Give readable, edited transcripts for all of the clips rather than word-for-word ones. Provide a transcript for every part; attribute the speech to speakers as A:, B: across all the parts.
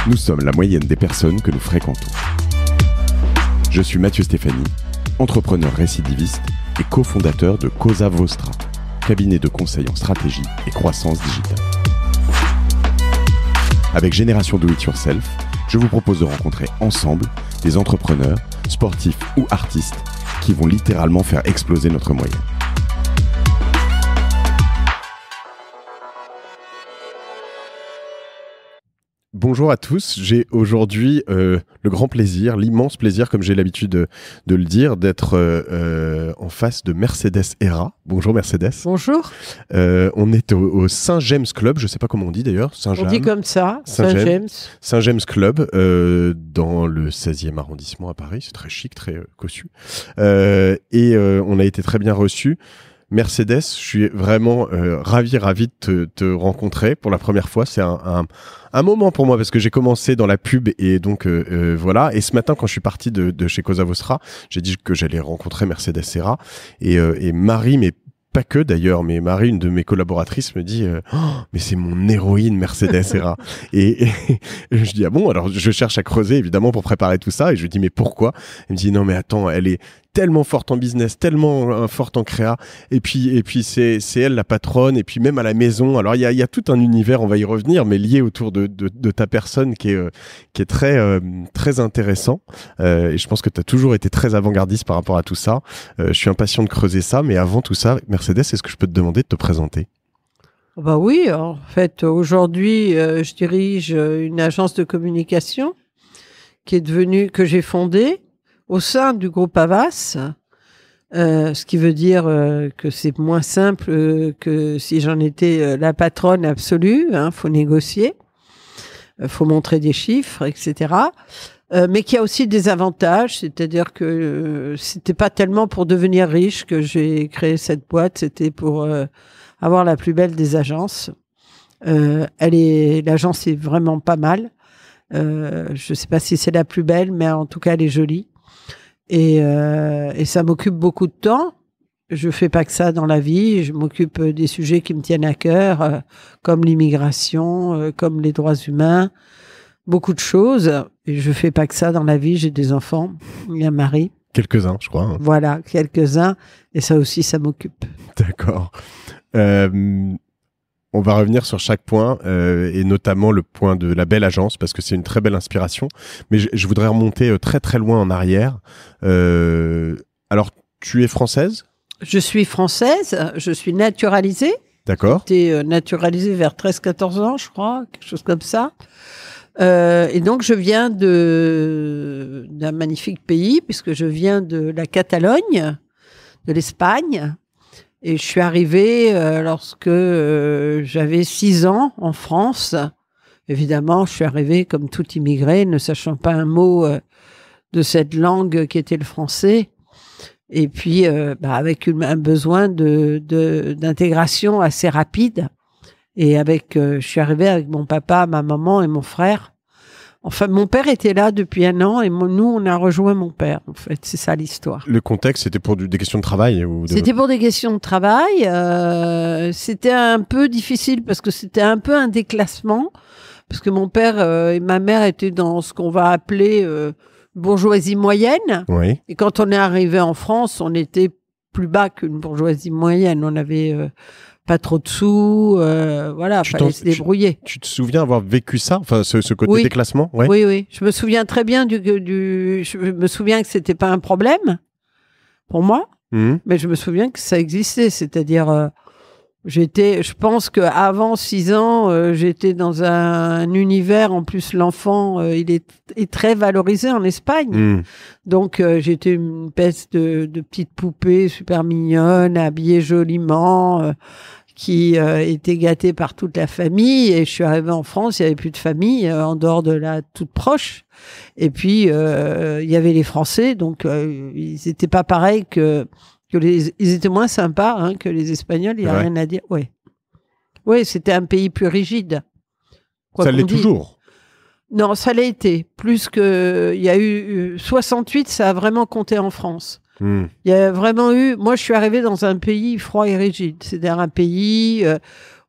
A: Nous sommes la moyenne des personnes que nous fréquentons. Je suis Mathieu Stéphanie, entrepreneur récidiviste et cofondateur de Cosa Vostra, cabinet de conseil en stratégie et croissance digitale. Avec Génération Do It Yourself, je vous propose de rencontrer ensemble des entrepreneurs, sportifs ou artistes qui vont littéralement faire exploser notre moyenne. Bonjour à tous, j'ai aujourd'hui le grand plaisir, l'immense plaisir, comme j'ai l'habitude de le dire, d'être en face de Mercedes Hera. Bonjour Mercedes.
B: Bonjour.
A: On est au Saint-James Club, je ne sais pas comment on dit d'ailleurs.
B: On dit comme ça, Saint-James.
A: Saint-James Club, dans le 16e arrondissement à Paris, c'est très chic, très cossu. Et on a été très bien reçus. Mercedes, je suis vraiment ravi de te rencontrer pour la première fois. C'est un moment pour moi parce que j'ai commencé dans la pub et donc voilà. Et ce matin, quand je suis parti de chez Cosa Vostra, j'ai dit que j'allais rencontrer Mercedes Hera et Marie, mais pas que d'ailleurs, mais Marie, une de mes collaboratrices, me dit mais c'est mon héroïne Mercedes Hera. et je dis ah bon, alors je cherche à creuser évidemment pour préparer tout ça et je lui dis mais pourquoi? Elle me dit non mais attends, elle est tellement forte en business, tellement forte en créa, et puis c'est elle la patronne, et puis même à la maison. Alors il y a tout un univers, on va y revenir, mais lié autour de ta personne qui est très intéressant. Et je pense que tu as toujours été très avant-gardiste par rapport à tout ça. Je suis impatient de creuser ça, mais avant tout ça, Mercedes, est-ce que je peux te demander de te présenter?
B: Bah oui, en fait, aujourd'hui, je dirige une agence de communication que j'ai fondée au sein du groupe Havas, ce qui veut dire que c'est moins simple que si j'en étais la patronne absolue. Faut négocier, faut montrer des chiffres, etc. Mais qui a aussi des avantages, c'est-à-dire que c'était pas tellement pour devenir riche que j'ai créé cette boîte, c'était pour avoir la plus belle des agences. L'agence est vraiment pas mal. Je sais pas si c'est la plus belle, mais en tout cas elle est jolie. Et ça m'occupe beaucoup de temps. Je fais pas que ça dans la vie. Je m'occupe des sujets qui me tiennent à cœur, comme l'immigration, comme les droits humains, beaucoup de choses. Et je fais pas que ça dans la vie. J'ai des enfants, il y a un mari.
A: Quelques-uns, je crois.
B: Voilà, quelques-uns. Et ça aussi, ça m'occupe.
A: D'accord. On va revenir sur chaque point, et notamment le point de la belle agence, parce que c'est une très belle inspiration. Mais je voudrais remonter très très loin en arrière. Alors, tu es française ?
B: Je suis française, je suis naturalisée.
A: D'accord.
B: J'ai été naturalisée vers 13-14 ans, je crois, quelque chose comme ça. Et donc, je viens d'un magnifique pays, puisque je viens de la Catalogne, de l'Espagne. Et je suis arrivée lorsque j'avais 6 ans en France. Évidemment, je suis arrivée comme tout immigré, ne sachant pas un mot de cette langue qui était le français. Et puis, avec un besoin d'intégration assez rapide. Et je suis arrivée avec mon papa, ma maman et mon frère. Enfin, mon père était là depuis 1 an et nous, on a rejoint mon père, en fait. C'est ça l'histoire.
A: Le contexte, c'était pour des questions de travail
B: C'était pour des questions de travail. C'était un peu difficile parce que c'était un peu un déclassement. Parce que mon père et ma mère étaient dans ce qu'on va appeler bourgeoisie moyenne.
A: Oui.
B: Et quand on est arrivé en France, on était plus bas qu'une bourgeoisie moyenne. On avait pas trop de sous, voilà, fallait se débrouiller.
A: Tu te souviens avoir vécu ça, enfin ce côté déclassement? Ouais.
B: Oui. Je me souviens très bien je me souviens que c'était pas un problème pour moi, mais je me souviens que ça existait. C'est-à-dire, je pense qu'avant 6 ans, j'étais dans un univers. En plus, l'enfant, il est très valorisé en Espagne. Donc, j'étais une espèce de petite poupée super mignonne, habillée joliment, qui était gâtée par toute la famille. Et je suis arrivée en France, il n'y avait plus de famille, en dehors de la toute proche. Et puis, il y avait les Français, donc ils n'étaient pas pareils ils étaient moins sympas que les Espagnols, il n'y a rien à dire. Oui, c'était un pays plus rigide.
A: Ça l'est toujours.
B: Non, ça l'a été. Plus que... Il y a eu 68, ça a vraiment compté en France. Il y a vraiment eu... Moi, je suis arrivée dans un pays froid et rigide. C'est-à-dire un pays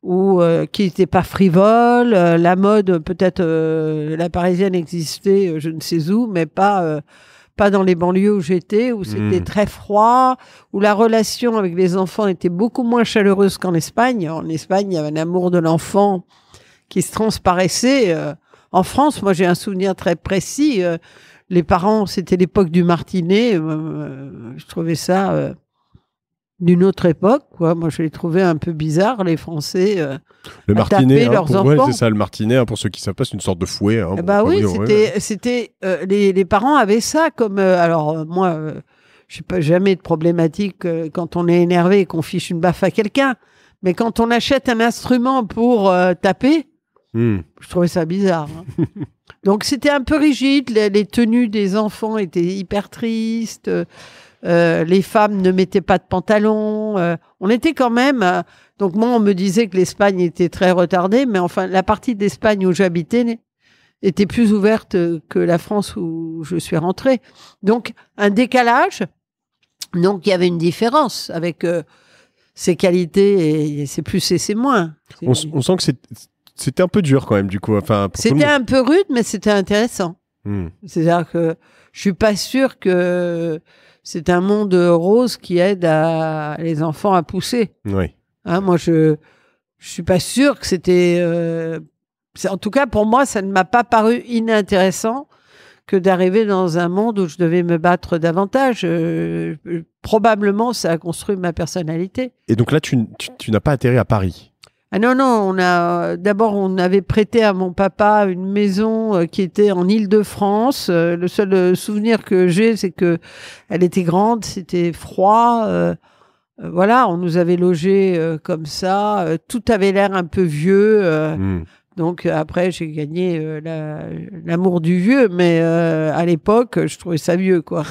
B: ou qui n'étaient pas frivoles. La mode, peut-être la parisienne existait, je ne sais où, mais pas dans les banlieues où j'étais, où c'était très froid, où la relation avec les enfants était beaucoup moins chaleureuse qu'en Espagne. En Espagne, il y avait un amour de l'enfant qui se transparaissait. En France, moi, j'ai un souvenir très précis. Les parents, c'était l'époque du martinet. Je trouvais ça d'une autre époque, quoi. Moi, je les trouvais un peu bizarres, les Français.
A: Le martinet,
B: leurs enfants.
A: Ouais, c'est ça, le martinet. Pour ceux qui ne savent pas, c'est une sorte de fouet.
B: Oui, c'était les parents avaient ça comme. Alors moi, je n'ai pas jamais de problématique quand on est énervé et qu'on fiche une baffe à quelqu'un. Mais quand on achète un instrument pour taper, je trouvais ça bizarre. Hein. Donc c'était un peu rigide. Les tenues des enfants étaient hyper tristes. Les femmes ne mettaient pas de pantalon. On était quand même... donc moi, on me disait que l'Espagne était très retardée, mais enfin, la partie d'Espagne où j'habitais était plus ouverte que la France où je suis rentrée. Donc, un décalage. Donc, il y avait une différence avec ses qualités et ses plus et ses moins.
A: On sent que c'était un peu dur quand même, du coup. Enfin,
B: c'était un peu rude, mais c'était intéressant. C'est-à-dire que je suis pas sûre que... c'est un monde rose qui aide les enfants à pousser.
A: Oui.
B: Hein, moi, je suis pas sûre que c'était... en tout cas, pour moi, ça ne m'a pas paru inintéressant que d'arriver dans un monde où je devais me battre davantage. Probablement, ça a construit ma personnalité.
A: Et donc là, tu n'as pas atterri à Paris?
B: Ah non, d'abord, on avait prêté à mon papa une maison qui était en Île-de-France. Le seul souvenir que j'ai, c'est que elle était grande, c'était froid. Voilà, on nous avait logés comme ça. Tout avait l'air un peu vieux. Donc après, j'ai gagné l'amour du vieux, mais à l'époque, je trouvais ça vieux, quoi.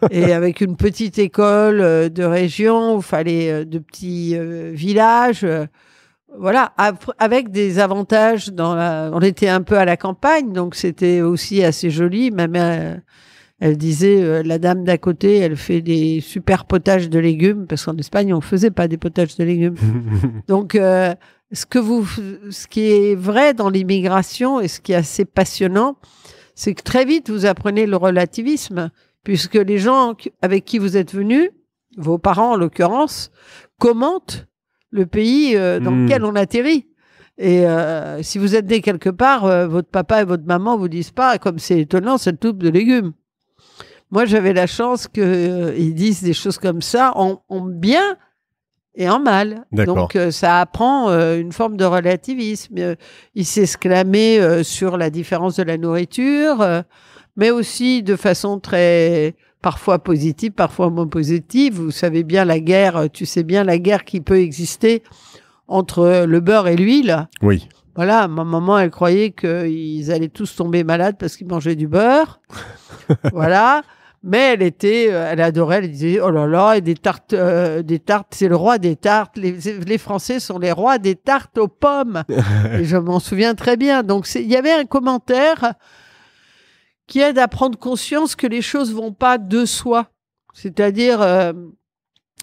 B: Et avec une petite école de région, où il fallait de petits villages. Voilà, avec des avantages on était un peu à la campagne, donc c'était aussi assez joli. Ma mère, elle disait, la dame d'à côté, elle fait des super potages de légumes, parce qu'en Espagne, on faisait pas des potages de légumes. Donc, ce qui est vrai dans l'immigration et ce qui est assez passionnant, c'est que très vite, vous apprenez le relativisme, puisque les gens avec qui vous êtes venus, vos parents en l'occurrence, commentent le pays dans lequel on atterrit. Et si vous êtes né quelque part, votre papa et votre maman vous disent pas, comme c'est étonnant, cette toupe de légumes. Moi, j'avais la chance qu'ils disent des choses comme ça en bien et en mal. Donc, ça apprend une forme de relativisme. Ils s'exclamaient sur la différence de la nourriture, mais aussi de façon très... parfois positive, parfois moins positive. Vous savez bien la guerre, tu sais bien la guerre qui peut exister entre le beurre et l'huile.
A: Oui.
B: Voilà, ma maman, elle croyait qu'ils allaient tous tomber malades parce qu'ils mangeaient du beurre. Voilà. Mais elle adorait, elle disait, oh là là, et des tartes, c'est le roi des tartes. Les Français sont les rois des tartes aux pommes. Et je m'en souviens très bien. Donc, il y avait un commentaire qui aide à prendre conscience que les choses vont pas de soi. C'est-à-dire,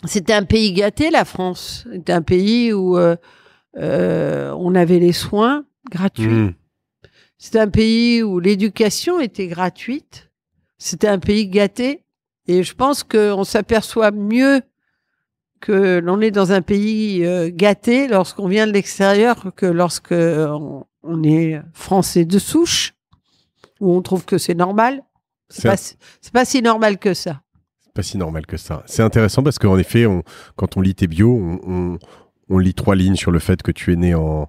B: c'était un pays gâté, la France. C'était un pays où on avait les soins gratuits. C'était un pays où l'éducation était gratuite. C'était un pays gâté. Et je pense qu'on s'aperçoit mieux que l'on est dans un pays gâté lorsqu'on vient de l'extérieur que lorsqu'on est français de souche, où on trouve que c'est normal. C'est pas si normal que ça.
A: C'est pas si normal que ça. C'est intéressant parce qu'en effet, quand on lit tes bios, on lit 3 lignes sur le fait que tu es né en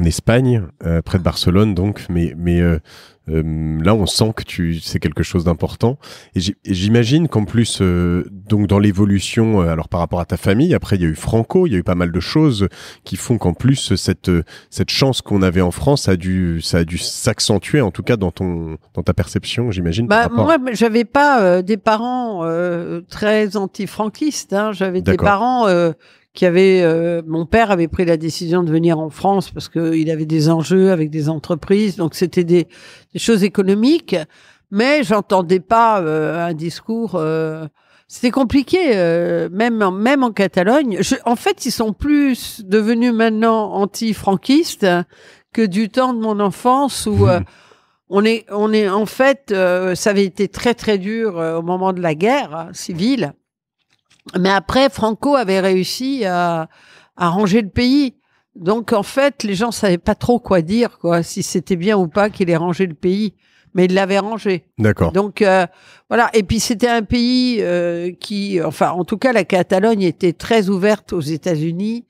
A: Espagne, près de Barcelone, donc, mais là, on sent que c'est quelque chose d'important. Et j'imagine qu'en plus, donc dans l'évolution, alors par rapport à ta famille, après il y a eu Franco, il y a eu pas mal de choses qui font qu'en plus cette chance qu'on avait en France, ça a dû s'accentuer, en tout cas dans ta perception, j'imagine.
B: Moi, j'avais pas des parents très anti-franquistes. Hein. J'avais des parents mon père avait pris la décision de venir en France parce qu'il avait des enjeux avec des entreprises, donc c'était des choses économiques, mais j'entendais pas un discours C'était compliqué, même en Catalogne. En fait, ils sont plus devenus maintenant anti-franquistes que du temps de mon enfance où on est en fait, ça avait été très très dur au moment de la guerre civile. Mais après, Franco avait réussi à ranger le pays. Donc en fait, les gens savaient pas trop quoi dire, quoi, si c'était bien ou pas qu'il ait rangé le pays. Mais il l'avait rangé.
A: D'accord.
B: Donc voilà. Et puis c'était un pays qui, enfin, en tout cas, la Catalogne était très ouverte aux États-Unis,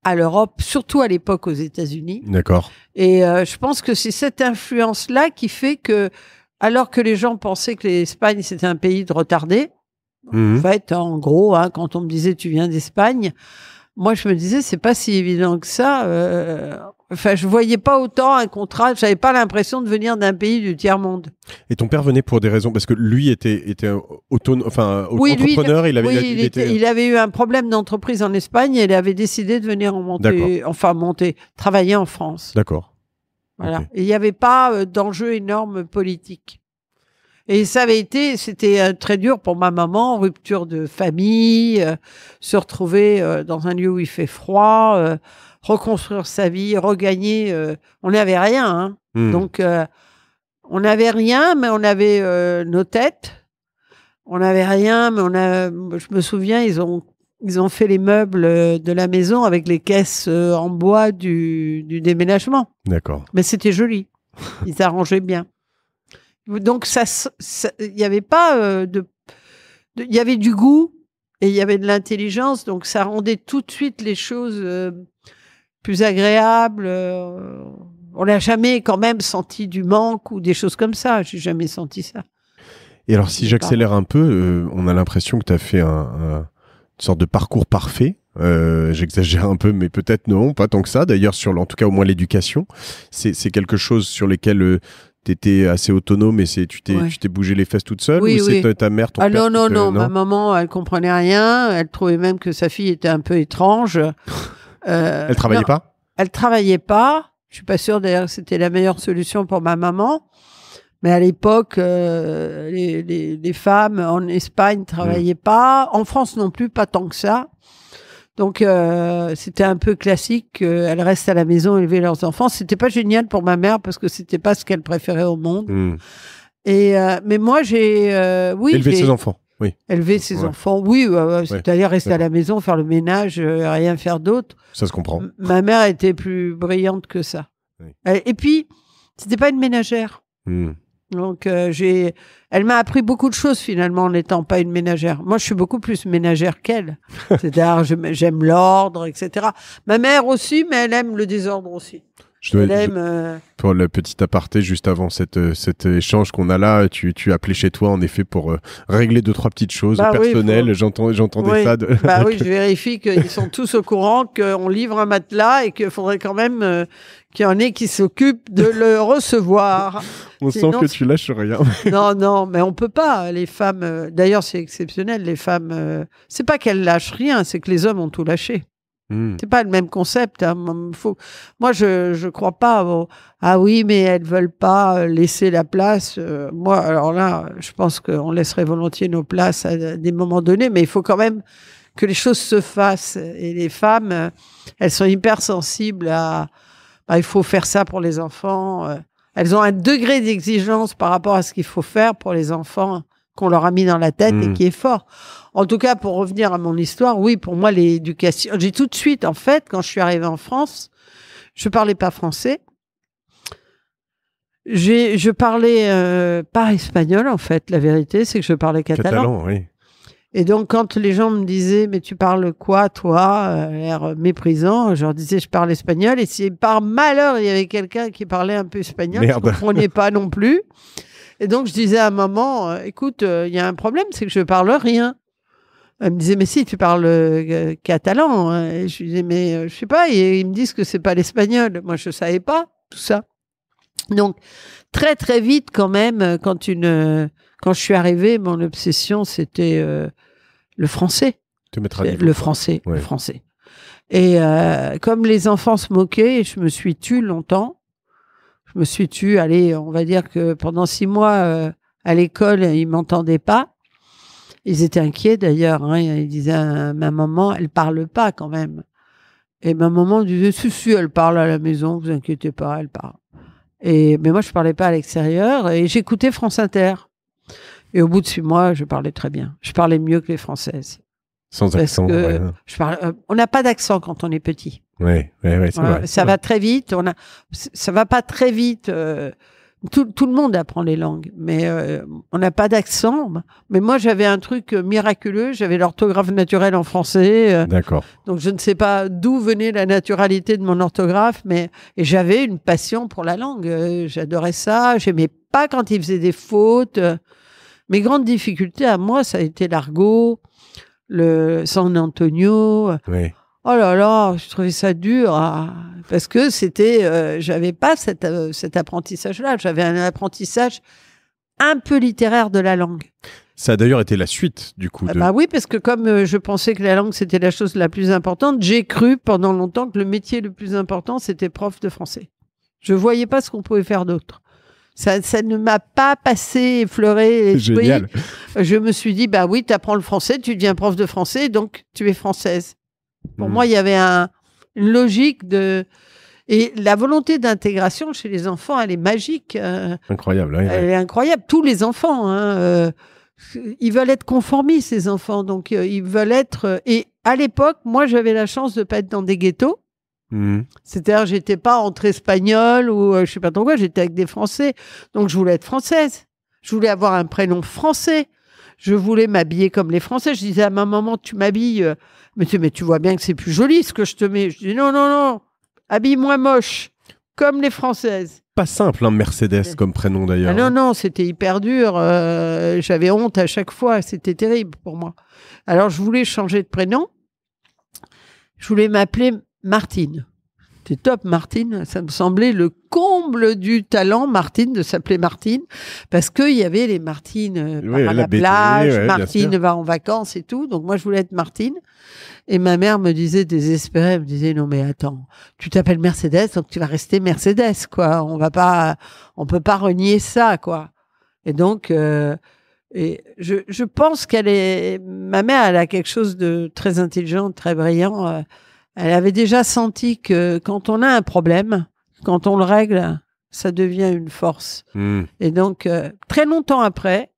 B: à l'Europe, surtout à l'époque aux États-Unis.
A: D'accord.
B: Et je pense que c'est cette influence-là qui fait que, alors que les gens pensaient que l'Espagne c'était un pays de retardés, en fait, en gros, hein, quand on me disait tu viens d'Espagne, moi je me disais c'est pas si évident que ça. Enfin, je voyais pas autant un contraste. J'avais pas l'impression de venir d'un pays du tiers-monde.
A: Et ton père venait pour des raisons parce que lui était entrepreneur.
B: Il avait eu un problème d'entreprise en Espagne et il avait décidé de venir travailler en France.
A: D'accord.
B: Voilà.
A: Okay.
B: Et il n'y avait pas d'enjeu énorme politique. Et c'était très dur pour ma maman, rupture de famille, se retrouver dans un lieu où il fait froid, reconstruire sa vie, regagner. On n'avait rien, hein. Donc, on n'avait rien, mais on avait nos têtes. On n'avait rien, mais je me souviens, ils ont fait les meubles de la maison avec les caisses en bois du déménagement.
A: D'accord.
B: Mais c'était joli. Ils arrangeaient bien. Donc, il n'y avait pas il y avait du goût et il y avait de l'intelligence. Donc, ça rendait tout de suite les choses plus agréables. On n'a jamais quand même senti du manque ou des choses comme ça. J'ai jamais senti ça.
A: Et alors, si j'accélère un peu, on a l'impression que tu as fait une sorte de parcours parfait. J'exagère un peu, mais peut-être non, pas tant que ça. D'ailleurs, en tout cas, au moins l'éducation, c'est quelque chose sur lequel tu étais assez autonome et tu t'es bougé les fesses toute seule,
B: oui,
A: ou
B: oui.
A: C'est ta mère, ton père?
B: Non. Ma maman, elle comprenait rien. Elle trouvait même que sa fille était un peu étrange.
A: Elle travaillait pas?
B: Elle travaillait pas. Je suis pas sûre d'ailleurs que c'était la meilleure solution pour ma maman. Mais à l'époque, les femmes en Espagne travaillaient pas. En France non plus, pas tant que ça. Donc, c'était un peu classique qu'elles restent à la maison élever leurs enfants. C'était pas génial pour ma mère parce que c'était pas ce qu'elle préférait au monde. Et, mais moi,
A: élever ses enfants. Oui.
B: Élever ses enfants, oui. C'est-à-dire rester à la maison, faire le ménage, rien faire d'autre.
A: Ça se comprend.
B: Ma mère était plus brillante que ça. Oui. Et puis, c'était pas une ménagère. Donc, elle m'a appris beaucoup de choses finalement en n'étant pas une ménagère. Moi, je suis beaucoup plus ménagère qu'elle. C'est-à-dire, j'aime l'ordre, etc. Ma mère aussi, mais elle aime le désordre aussi.
A: Pour le petit aparté, juste avant cet échange qu'on a là, tu appelais chez toi en effet pour régler 2-3 petites choses personnelles. Oui, j'entendais ça.
B: Oui, je vérifie qu'ils sont tous au courant qu'on livre un matelas et qu'il faudrait quand même qu'il y en ait qui s'occupent de le recevoir.
A: Sinon, sent que tu lâches rien.
B: Non, mais on peut pas. Les femmes, d'ailleurs, c'est exceptionnel. Les femmes, c'est pas qu'elles lâchent rien, c'est que les hommes ont tout lâché. C'est pas le même concept. Hein. Moi, je crois pas. Ah oui, mais elles veulent pas laisser la place. Moi, alors là, je pense qu'on laisserait volontiers nos places à des moments donnés, mais il faut quand même que les choses se fassent. Et les femmes, elles sont hyper sensibles à. Il faut faire ça pour les enfants. Elles ont un degré d'exigence par rapport à ce qu'il faut faire pour les enfants qu'on leur a mis dans la tête et qui est fort. En tout cas, pour revenir à mon histoire, oui, pour moi, l'éducation... J'ai tout de suite, en fait, quand je suis arrivée en France, je parlais pas français. Je parlais pas espagnol, en fait. La vérité, c'est que je parlais catalan.
A: Oui.
B: Et donc, quand les gens me disaient « Mais tu parles quoi, toi ?» l'air méprisant, je leur disais « Je parle espagnol. » Et si par malheur, il y avait quelqu'un qui parlait un peu espagnol, je ne comprenais pas non plus. Et donc, je disais à maman « Écoute, il y a un problème, c'est que je parle rien. » Elle me disait, mais si, tu parles catalan. Et je lui disais, mais je sais pas. Et ils me disent que c'est pas l'espagnol. Moi, je savais pas tout ça. Donc, très, très vite, quand même, quand je suis arrivée, mon obsession, c'était le français. Le français, ouais. Le français. Et comme les enfants se moquaient, je me suis tue longtemps. Je me suis tue, allez, on va dire que pendant 6 mois, à l'école, ils m'entendaient pas. Ils étaient inquiets d'ailleurs. Hein. Ils disaient, ma maman, elle parle pas quand même. Et ma maman disait, si, elle parle à la maison, vous inquiétez pas, elle parle. Mais moi, je parlais pas à l'extérieur et j'écoutais France Inter. Et au bout de 6 mois, je parlais très bien. Je parlais mieux que les Françaises.
A: Sans accent.
B: On n'a pas d'accent quand on est petit.
A: Oui, c'est vrai.
B: Ça va très vite. Ça va pas très vite. Tout le monde apprend les langues, mais on n'a pas d'accent. Mais moi, j'avais un truc miraculeux. J'avais l'orthographe naturelle en français.
A: D'accord.
B: Donc, je ne sais pas d'où venait la naturalité de mon orthographe, et j'avais une passion pour la langue. J'adorais ça. J'aimais pas quand ils faisaient des fautes. Mes grandes difficultés à moi, ça a été l'argot, le San Antonio.
A: Oui.
B: Oh là là, je trouvais ça dur parce que j'avais pas cet apprentissage-là. J'avais un apprentissage un peu littéraire de la langue.
A: Ça a d'ailleurs été la suite du coup.
B: Bah oui, parce que comme je pensais que la langue c'était la chose la plus importante, j'ai cru pendant longtemps que le métier le plus important c'était prof de français. Je voyais pas ce qu'on pouvait faire d'autre. Ça ne m'a pas passé, effleuré l'esprit.
A: Génial.
B: Je me suis dit, bah oui, tu apprends le français, tu deviens prof de français, donc tu es française. Pour moi, il y avait une logique Et la volonté d'intégration chez les enfants, elle est magique.
A: Incroyable. Oui,
B: elle est incroyable. Tous les enfants, ils veulent être conformistes, ces enfants. Donc, ils veulent être... Et à l'époque, moi, j'avais la chance de ne pas être dans des ghettos. C'est-à-dire, j'étais pas entre Espagnols ou je sais pas trop quoi, j'étais avec des Français. Donc, je voulais être française. Je voulais avoir un prénom français. Je voulais m'habiller comme les Français. Je disais à ma maman, tu m'habilles, mais tu vois bien que c'est plus joli ce que je te mets. Je dis non, habille-moi moche, comme les Françaises.
A: Pas simple, hein, Mercedes comme prénom d'ailleurs.
B: Ah non, c'était hyper dur. J'avais honte à chaque fois. C'était terrible pour moi. Alors, je voulais changer de prénom. Je voulais m'appeler Martine. C'était top, Martine. Ça me semblait le comble du talent, Martine, de s'appeler Martine, parce qu'il y avait les Martines à la plage, Martine va en vacances et tout. Donc moi, je voulais être Martine. Et ma mère me disait, désespérée, elle me disait, non mais attends, tu t'appelles Mercedes, donc tu vas rester Mercedes, quoi. On peut pas renier ça, quoi. Et donc, et je pense ma mère, elle a quelque chose de très intelligent, très brillant. Elle avait déjà senti que quand on a un problème, quand on le règle, ça devient une force. Et donc, très longtemps après,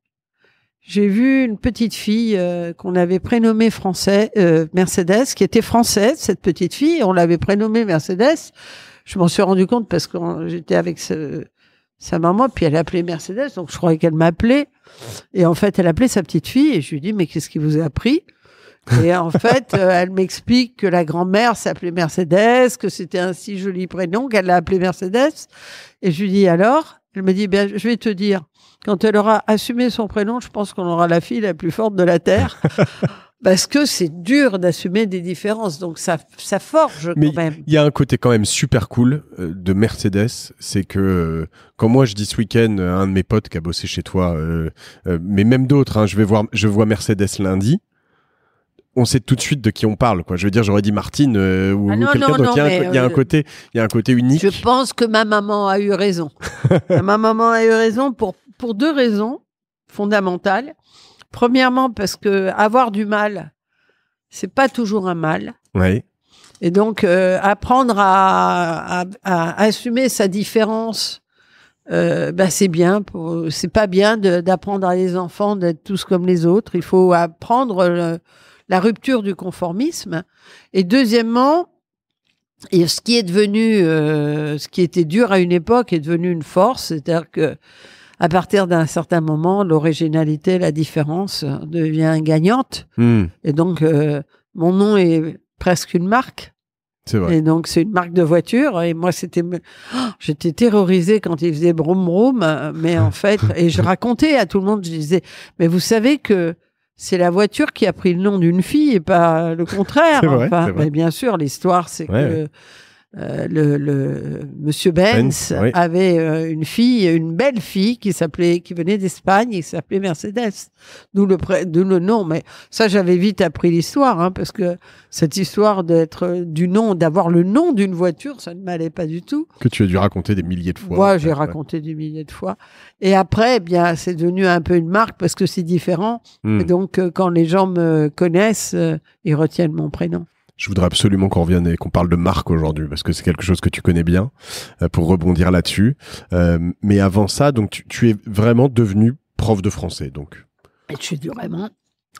B: j'ai vu une petite fille qu'on avait prénommée Mercedes, qui était française, cette petite fille. On l'avait prénommée Mercedes. Je m'en suis rendu compte parce que j'étais avec sa maman, puis elle appelait Mercedes, donc je croyais qu'elle m'appelait. Et en fait, elle appelait sa petite fille et je lui dis, mais qu'est-ce qui vous a appris ? Et en fait, elle m'explique que la grand-mère s'appelait Mercedes, que c'était un si joli prénom qu'elle l'a appelée Mercedes. Et je lui dis alors, elle me dit, bien, je vais te dire, quand elle aura assumé son prénom, je pense qu'on aura la fille la plus forte de la Terre. Parce que c'est dur d'assumer des différences. Donc, ça forge quand même.
A: Il y a un côté quand même super cool de Mercedes. C'est que, quand moi je dis ce week-end, un de mes potes qui a bossé chez toi, mais même d'autres, hein, je vois Mercedes lundi. On sait tout de suite de qui on parle, quoi. Je veux dire, j'aurais dit Martine ou quelqu'un. Donc il y a un côté unique.
B: Je pense que ma maman a eu raison. Ma maman a eu raison pour 2 raisons fondamentales. Premièrement, parce que avoir du mal, c'est pas toujours un mal.
A: Oui.
B: Et donc apprendre à assumer sa différence, c'est bien. C'est pas bien d'apprendre à les enfants d'être tous comme les autres. Il faut apprendre la rupture du conformisme. Et deuxièmement, et ce qui était dur à une époque est devenu une force, c'est-à-dire que à partir d'un certain moment, l'originalité, la différence devient gagnante. Et donc, mon nom est presque une marque.
A: C'est vrai.
B: Et donc, c'est une marque de voiture. Et moi, j'étais terrorisée quand il faisait broum broum. Mais en fait, et je racontais à tout le monde, je disais, mais vous savez que c'est la voiture qui a pris le nom d'une fille et pas le contraire.
A: C'est vrai.
B: Mais bien sûr, l'histoire, c'est que Monsieur Benz
A: oui.
B: avait une belle fille qui venait d'Espagne et qui s'appelait Mercedes. D'où le nom. Mais ça, j'avais vite appris l'histoire, hein, parce que cette histoire d'avoir le nom d'une voiture, ça ne m'allait pas du tout.
A: Que tu as dû raconter des milliers de fois.
B: Moi, j'ai raconté des milliers de fois. Et après, eh bien, c'est devenu un peu une marque parce que c'est différent. Et donc, quand les gens me connaissent, ils retiennent mon prénom.
A: Je voudrais absolument qu'on revienne et qu'on parle de marque aujourd'hui, parce que c'est quelque chose que tu connais bien, pour rebondir là-dessus. Mais avant ça, donc tu es vraiment devenu prof de français, donc.
B: Et je suis vraiment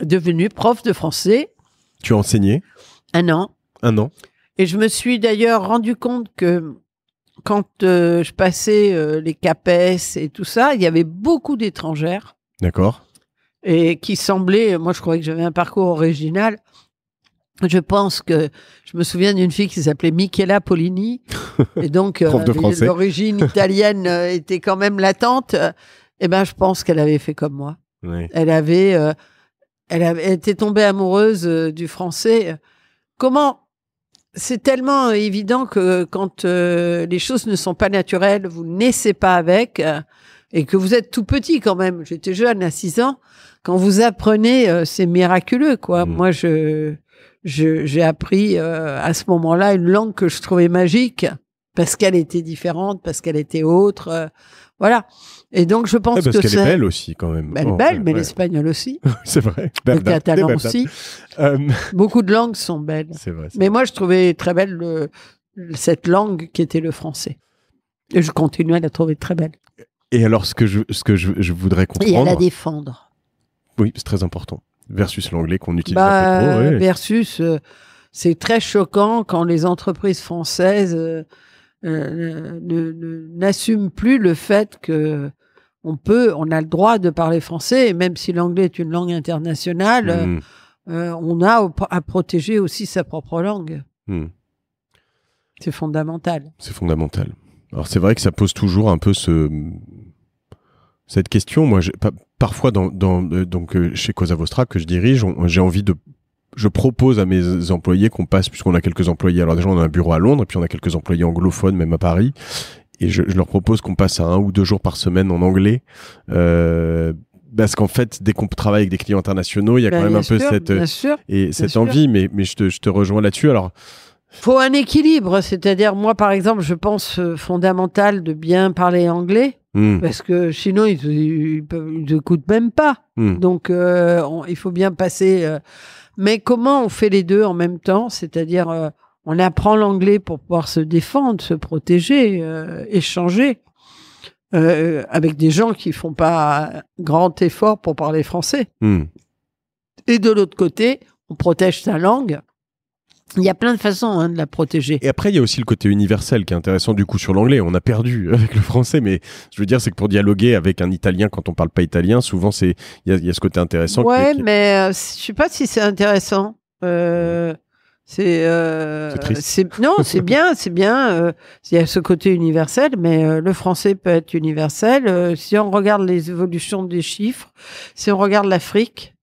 B: devenue prof de français.
A: Tu as enseigné
B: 1 an.
A: 1 an.
B: Et je me suis d'ailleurs rendu compte que quand je passais les CAPES et tout ça, il y avait beaucoup d'étrangères.
A: D'accord.
B: Et qui semblaient, moi je croyais que j'avais un parcours original. Je pense que je me souviens d'une fille qui s'appelait Michela Polini. Et donc, l'origine italienne était quand même latente. Et ben, je pense qu'elle avait fait comme moi.
A: Oui.
B: Elle était tombée amoureuse du français. C'est tellement évident que quand les choses ne sont pas naturelles, vous ne naissez pas avec, et que vous êtes tout petit quand même. J'étais jeune, à 6 ans. Quand vous apprenez, c'est miraculeux, quoi. Moi, j'ai appris à ce moment-là une langue que je trouvais magique parce qu'elle était différente, parce qu'elle était autre. Voilà. Et donc, je pense
A: parce qu'elle est belle aussi, quand même.
B: Elle est belle, mais l'espagnol aussi.
A: C'est vrai.
B: Le catalan aussi. Beaucoup de langues sont belles.
A: C'est vrai.
B: Mais moi, je trouvais très belle cette langue qui était le français. Et je continue à la trouver très belle.
A: Et alors, ce que je voudrais comprendre...
B: Et à la défendre.
A: Oui, c'est très important. Versus l'anglais qu'on utilise un peu trop. Oui.
B: Versus, c'est très choquant quand les entreprises françaises n'assument plus le fait que on a le droit de parler français, et même si l'anglais est une langue internationale, on a à protéger aussi sa propre langue. C'est fondamental.
A: C'est fondamental. Alors c'est vrai que ça pose toujours un peu cette question. Moi, parfois donc chez Cosa Vostra que je dirige, je propose à mes employés qu'on passe, puisqu'on a quelques employés. Alors déjà, on a un bureau à Londres, et puis on a quelques employés anglophones, même à Paris. Et je leur propose qu'on passe à 1 ou 2 jours par semaine en anglais. Parce qu'en fait, dès qu'on travaille avec des clients internationaux, il y a quand même un peu cette envie. Mais je te rejoins là-dessus. Alors,
B: faut un équilibre. C'est-à-dire, moi, par exemple, je pense fondamental de bien parler anglais. Parce que sinon, ils ne coûtent même pas. Donc, il faut bien passer... Mais comment on fait les deux en même temps? C'est-à-dire, on apprend l'anglais pour pouvoir se défendre, se protéger, échanger avec des gens qui font pas grand effort pour parler français. Et de l'autre côté, on protège sa langue. Il y a plein de façons de la protéger.
A: Et après, il y a aussi le côté universel qui est intéressant du coup sur l'anglais. On a perdu avec le français, mais je veux dire, c'est que pour dialoguer avec un Italien quand on parle pas italien, souvent il y a ce côté intéressant.
B: Ouais, mais je sais pas si c'est intéressant. C'est triste. Non, c'est bien, c'est bien. Il y a ce côté universel, mais le français peut être universel. Si on regarde les évolutions des chiffres, si on regarde l'Afrique,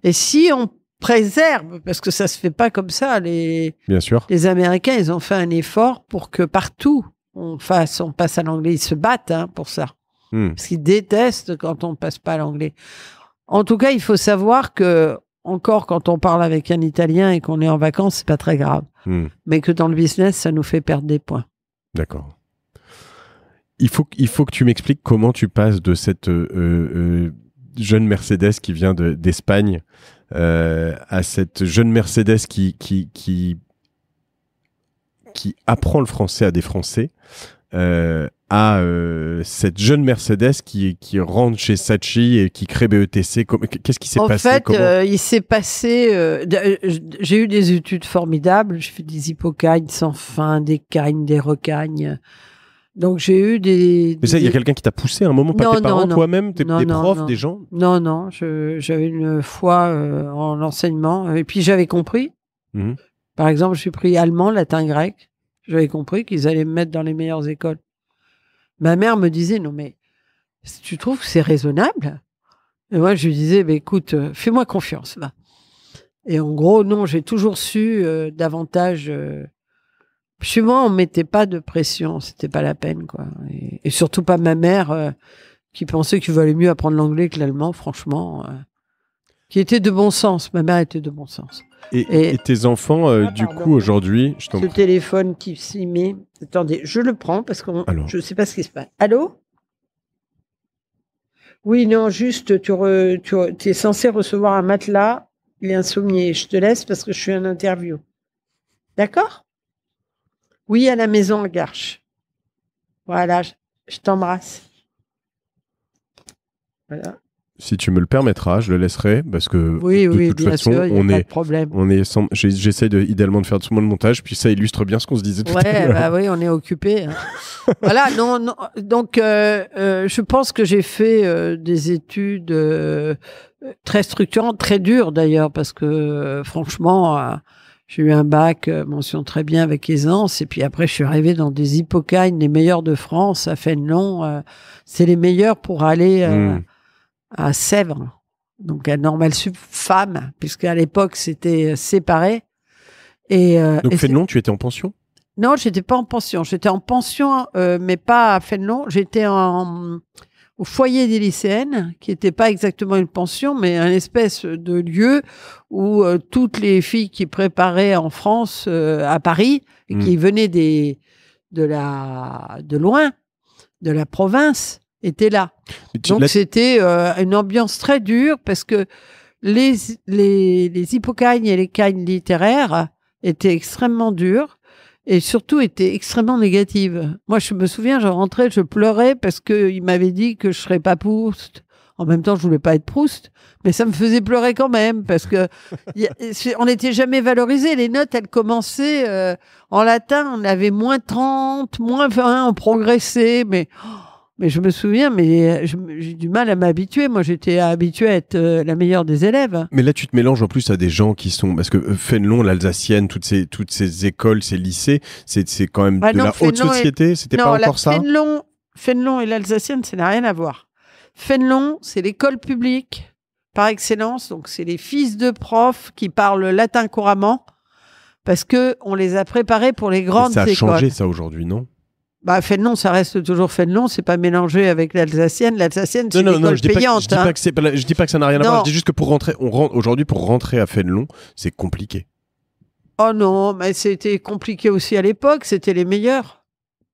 B: et si on préserve, parce que ça se fait pas comme ça.
A: Bien sûr.
B: Les Américains, ils ont fait un effort pour que partout on passe à l'anglais. Ils se battent pour ça, parce qu'ils détestent quand on passe pas à l'anglais. En tout cas, il faut savoir que encore quand on parle avec un Italien et qu'on est en vacances, c'est pas très grave, mais que dans le business, ça nous fait perdre des points.
A: D'accord. Il faut que tu m'expliques comment tu passes de cette jeune Mercedes qui vient d'Espagne à cette jeune Mercedes qui apprend le français à des Français, à cette jeune Mercedes qui rentre chez Saatchi et qui crée BETC. Qu'est-ce qui s'est passé?
B: En fait, il s'est passé... j'ai eu des études formidables. J'ai fait des hypocagnes sans fin, des cagnes, des recagnes. Donc, j'ai eu des...
A: Mais ça, il y a quelqu'un qui t'a poussé à un moment, pas tes parents, toi-même, des profs, des gens?
B: Non, j'avais une foi en l'enseignement. Et puis, j'avais compris. Par exemple, j'ai pris allemand, latin, grec. J'avais compris qu'ils allaient me mettre dans les meilleures écoles. Ma mère me disait, non, mais tu trouves que c'est raisonnable? Et moi, je lui disais, écoute, fais-moi confiance, va. Et en gros, non, j'ai toujours su davantage... Chez moi, on mettait pas de pression, c'était pas la peine, quoi. Et surtout pas ma mère, qui pensait qu'il valait mieux apprendre l'anglais que l'allemand, franchement, qui était de bon sens. Ma mère était de bon sens.
A: Et tes enfants, du coup, aujourd'hui, je t'en prie.
B: Ce téléphone qui s'y met. Attendez, je le prends parce que je sais pas ce qui se passe. Allô? Oui, non, juste, tu es censé recevoir un matelas. Il est insomnié. Je te laisse parce que je suis en interview. D'accord? Oui, à la maison à Garches. Voilà, je t'embrasse. Voilà.
A: Si tu me le permettras, je le laisserai parce que
B: de
A: toute façon,
B: sûr,
A: on
B: pas
A: est,
B: de problème.
A: j'essaie idéalement de faire tout le montage, puis ça illustre bien ce qu'on se disait tout à l'heure.
B: Bah oui, on est occupé. Hein. Voilà, non. Donc, je pense que j'ai fait des études très structurantes, très dures d'ailleurs, parce que franchement, j'ai eu un bac mention très bien avec aisance, et puis après, je suis arrivée dans des Hippocagnes, les meilleurs de France, à Fénelon. C'est les meilleurs pour aller à Sèvres, donc à Normal Sup Femmes, puisqu'à l'époque, c'était séparé.
A: Donc, Fénelon, tu étais en pension?
B: Non, j'étais pas en pension. J'étais en pension, mais pas à Fénelon. J'étais au foyer des lycéennes, qui n'était pas exactement une pension, mais un espèce de lieu où toutes les filles qui préparaient en France, à Paris, et qui venaient de loin, de la province, étaient là. Donc c'était une ambiance très dure parce que les Hippocagnes et les cagnes littéraires étaient extrêmement dures. Et surtout était extrêmement négative. Moi, je me souviens, je rentrais, je pleurais parce qu'il m'avait dit que je serais pas Proust. En même temps, je voulais pas être Proust, mais ça me faisait pleurer quand même parce que on n'était jamais valorisé. Les notes, elles commençaient en latin, on avait moins 30, moins 20, on progressait, mais je me souviens, mais j'ai du mal à m'habituer. Moi, j'étais habituée à être la meilleure des élèves.
A: Mais là, tu te mélanges en plus à des gens qui sont... Parce que Fénelon, l'Alsacienne, toutes ces écoles, ces lycées, c'est quand même de la haute société. C'était pas encore ça?
B: Fénelon et l'Alsacienne, ça n'a rien à voir. Fénelon, c'est l'école publique par excellence. Donc, c'est les fils de profs qui parlent latin couramment parce qu'on les a préparés pour les grandes écoles.
A: Ça a changé, ça, aujourd'hui, non?
B: Bah, Fénelon, ça reste toujours Fénelon, c'est pas mélangé avec l'Alsacienne. L'Alsacienne, c'est une école payante.
A: Je dis pas que ça n'a rien à voir, je dis juste que aujourd'hui, pour rentrer à Fénelon, c'est compliqué.
B: Oh non, mais c'était compliqué aussi à l'époque, c'était les meilleurs.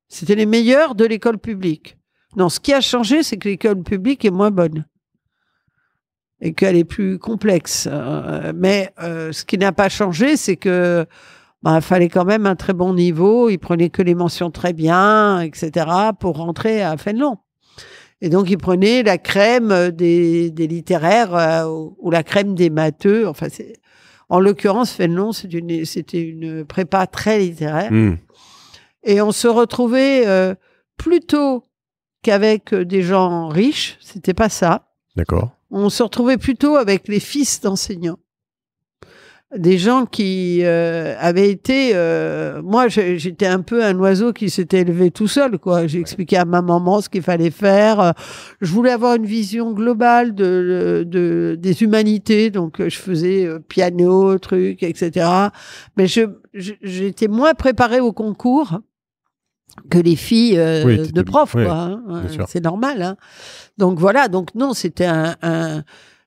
B: C'était les meilleurs de l'école publique. Non, ce qui a changé, c'est que l'école publique est moins bonne. Et qu'elle est plus complexe. Mais ce qui n'a pas changé, c'est que fallait quand même un très bon niveau. Ils prenaient que les mentions très bien, etc. pour rentrer à Fénelon. Et donc, ils prenaient la crème des littéraires ou la crème des matheux. Enfin, en l'occurrence, Fénelon, c'était une prépa très littéraire. Et on se retrouvait plutôt qu'avec des gens riches. C'était pas ça.
A: D'accord.
B: On se retrouvait plutôt avec les fils d'enseignants. Des gens qui avaient été... moi, j'étais un peu un oiseau qui s'était élevé tout seul, quoi. J'ai expliqué à ma maman ce qu'il fallait faire. Je voulais avoir une vision globale des humanités. Donc, je faisais piano, trucs, etc. Mais j'étais moins préparée au concours que les filles de profs, quoi. Hein. C'est normal. Hein. Donc, voilà. Donc, non, c'était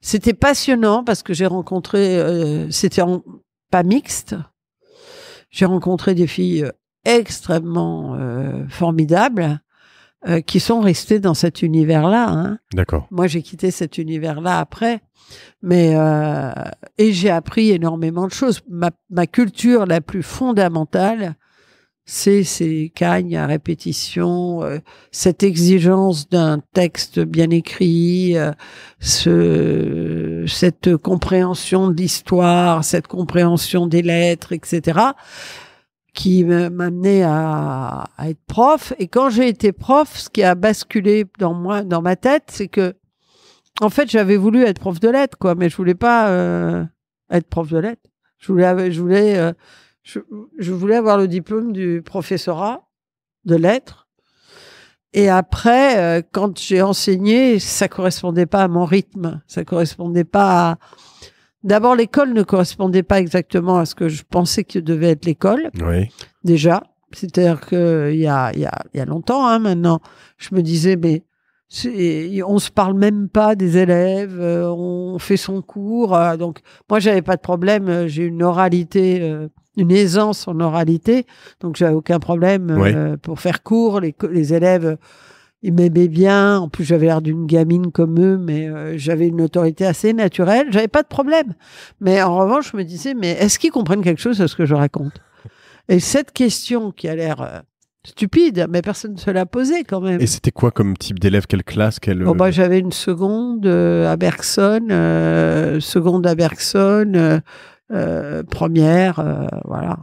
B: c'était passionnant parce que j'ai rencontré, c'était pas mixte, j'ai rencontré des filles extrêmement formidables qui sont restées dans cet univers-là. Hein.
A: D'accord.
B: Moi, j'ai quitté cet univers-là après, mais et j'ai appris énormément de choses. Ma culture la plus fondamentale, c'est ces cagnes à répétition, cette exigence d'un texte bien écrit, cette compréhension de l'histoire, cette compréhension des lettres, etc., qui m'amenait à être prof. Et quand j'ai été prof, ce qui a basculé dans ma tête, c'est que, en fait, j'avais voulu être prof de lettres, quoi, mais je voulais pas être prof de lettres. Je voulais avoir le diplôme du professorat de lettres. Et après, quand j'ai enseigné, ça correspondait pas à mon rythme. Ça correspondait pas à... D'abord, l'école ne correspondait pas exactement à ce que je pensais que devait être l'école.
A: Oui.
B: Déjà. C'est-à-dire qu'il y a longtemps, hein, maintenant, je me disais, mais on se parle même pas des élèves, on fait son cours. Donc, moi, j'avais pas de problème. J'ai une oralité, une aisance en oralité. Donc, j'avais aucun problème pour faire cours. Les élèves, ils m'aimaient bien. En plus, j'avais l'air d'une gamine comme eux, mais j'avais une autorité assez naturelle. J'avais pas de problème. Mais en revanche, je me disais, mais est-ce qu'ils comprennent quelque chose de ce que je raconte? Et cette question qui a l'air stupide, mais personne ne se l'a posée quand même.
A: Et c'était quoi comme type d'élève? Quelle classe?
B: J'avais une seconde à Bergson, première, voilà.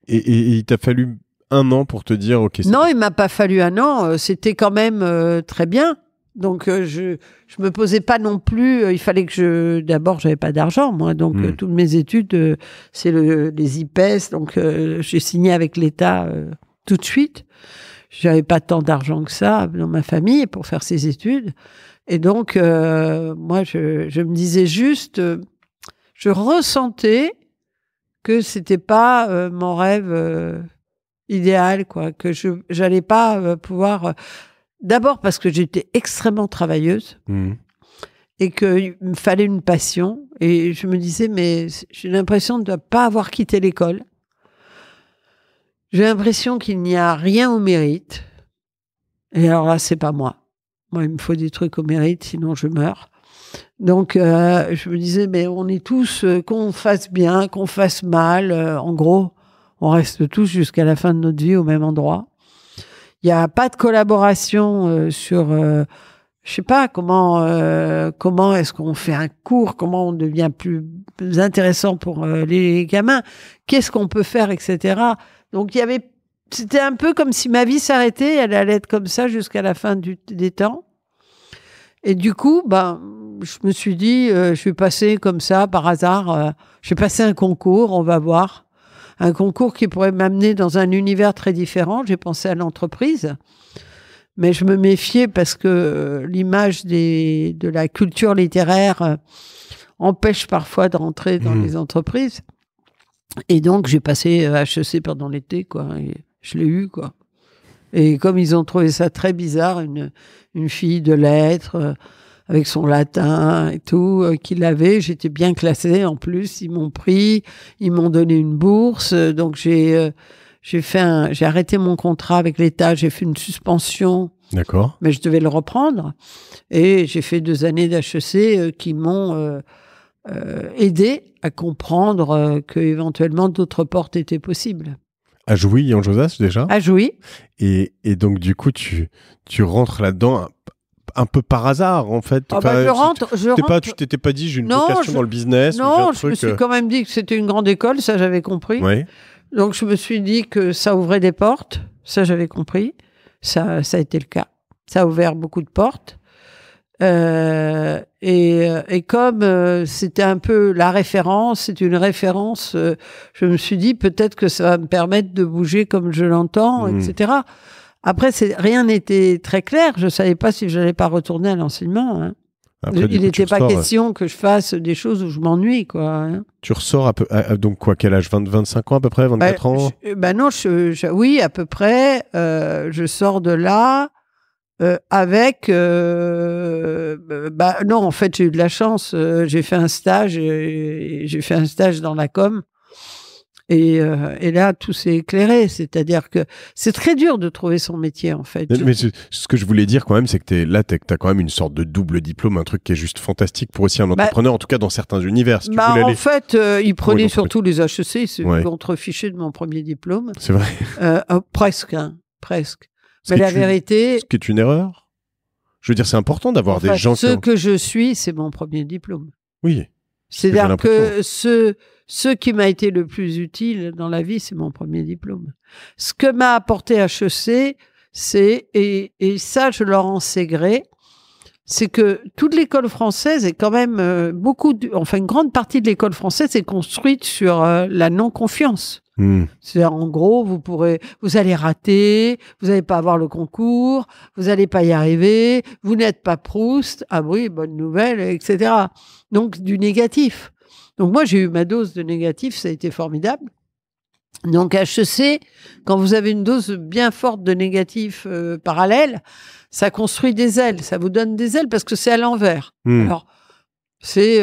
A: Et il t'a fallu un an pour te dire, ok.
B: Non, il m'a pas fallu un an. C'était quand même très bien. Donc je me posais pas non plus. Il fallait que d'abord, j'avais pas d'argent moi, donc toutes mes études, c'est les IPES. Donc j'ai signé avec l'État tout de suite. J'avais pas tant d'argent que ça dans ma famille pour faire ces études. Et donc, moi, je me disais juste, je ressentais que c'était pas mon rêve idéal, quoi, que j'allais pas pouvoir. D'abord parce que j'étais extrêmement travailleuse et qu'il me fallait une passion. Et je me disais, mais j'ai l'impression de ne pas avoir quitté l'école. J'ai l'impression qu'il n'y a rien au mérite. Et alors là, c'est pas moi. Moi, il me faut des trucs au mérite, sinon je meurs. Donc, je me disais, mais on est tous, qu'on fasse bien, qu'on fasse mal. En gros, on reste tous jusqu'à la fin de notre vie au même endroit. Il n'y a pas de collaboration sur... je sais pas comment est-ce qu'on fait un cours, comment on devient plus intéressant pour les gamins, qu'est-ce qu'on peut faire, etc. Donc c'était un peu comme si ma vie s'arrêtait, elle allait être comme ça jusqu'à la fin des temps. Et du coup, je me suis dit, je vais passer comme ça par hasard, je vais passer un concours, on va voir. Un concours qui pourrait m'amener dans un univers très différent. J'ai pensé à l'entreprise. Mais je me méfiais parce que l'image de la culture littéraire empêche parfois de rentrer dans les entreprises. Et donc, j'ai passé HEC pendant l'été, quoi. Et je l'ai eu, quoi. Et comme ils ont trouvé ça très bizarre, une fille de lettres, avec son latin et tout, qu'il avait, j'étais bien classée en plus. Ils m'ont pris, ils m'ont donné une bourse. Donc, j'ai arrêté mon contrat avec l'État, j'ai fait une suspension.
A: D'accord.
B: Mais je devais le reprendre. Et j'ai fait 2 années d'HEC qui m'ont aidé à comprendre qu'éventuellement d'autres portes étaient possibles.
A: À Jouy, en Josas, déjà?
B: À Jouy.
A: Et donc, du coup, tu rentres là-dedans un peu par hasard, en fait. Tu t'étais pas dit, j'ai une vocation dans le business?
B: Non, je me suis quand même dit que c'était une grande école, ça j'avais compris.
A: Oui.
B: Donc, je me suis dit que ça ouvrait des portes, ça j'avais compris. Ça a été le cas. Ça a ouvert beaucoup de portes. Et comme c'était un peu la référence, c'est une référence, je me suis dit peut-être que ça va me permettre de bouger comme je l'entends, etc. Après, rien n'était très clair. Je savais pas si je n'allais pas retourner à l'enseignement. Hein. Après, il n'était pas question que je fasse des choses où je m'ennuie, quoi. Hein.
A: Tu ressors donc quoi, quel âge? 25 ans à peu près? 24 ans?
B: Non, oui, à peu près. Je sors de là avec... non, en fait, j'ai eu de la chance. J'ai fait un stage. J'ai fait un stage dans la com. Et là, tout s'est éclairé. C'est-à-dire que c'est très dur de trouver son métier, en fait.
A: Mais ce que je voulais dire quand même, c'est que t'as quand même une sorte de double diplôme, un truc qui est juste fantastique pour aussi un entrepreneur, en tout cas dans certains univers. Si
B: en fait, ils prenaient surtout les HEC. Ils se contrefichaient de mon premier diplôme.
A: C'est vrai.
B: Presque, hein, presque. Mais la vérité...
A: Ce qui est une erreur. Je veux dire, c'est important d'avoir des gens
B: Ce que je suis, c'est mon premier diplôme.
A: Oui.
B: C'est-à-dire que ce qui m'a été le plus utile dans la vie, c'est mon premier diplôme. Ce que m'a apporté HEC, et ça, je leur en sais gré, c'est que toute l'école française est quand même une grande partie de l'école française est construite sur la non-confiance. C'est-à-dire, en gros, vous allez rater, vous n'allez pas avoir le concours, vous n'allez pas y arriver, vous n'êtes pas Proust, ah oui, bonne nouvelle, etc. Donc, du négatif. Donc, moi, j'ai eu ma dose de négatif, ça a été formidable. Donc HEC, quand vous avez une dose bien forte de négatifs parallèles, ça construit des ailes, ça vous donne des ailes parce que c'est à l'envers. Alors, c'est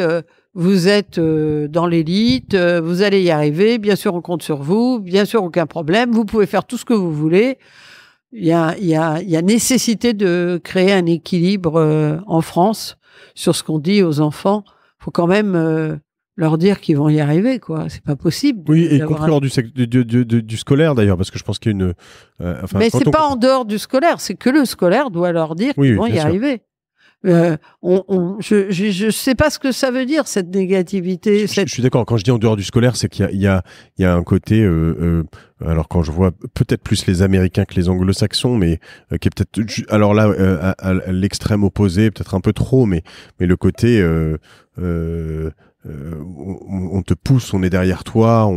B: vous êtes dans l'élite, vous allez y arriver, bien sûr on compte sur vous, bien sûr aucun problème, vous pouvez faire tout ce que vous voulez. Il y a nécessité de créer un équilibre en France sur ce qu'on dit aux enfants. Faut quand même leur dire qu'ils vont y arriver, quoi. C'est pas possible.
A: Oui, et y compris hors du scolaire d'ailleurs, parce que je pense qu'il y a une.
B: Mais c'est pas en dehors du scolaire, c'est que le scolaire doit leur dire qu'ils vont y arriver. Je sais pas ce que ça veut dire cette négativité.
A: Je suis d'accord. Quand je dis en dehors du scolaire, c'est qu'il y a un côté. Alors quand je vois peut-être plus les Américains que les Anglo-Saxons, mais qui est peut-être alors là à l'extrême opposé, peut-être un peu trop, mais le côté. On te pousse, on est derrière toi,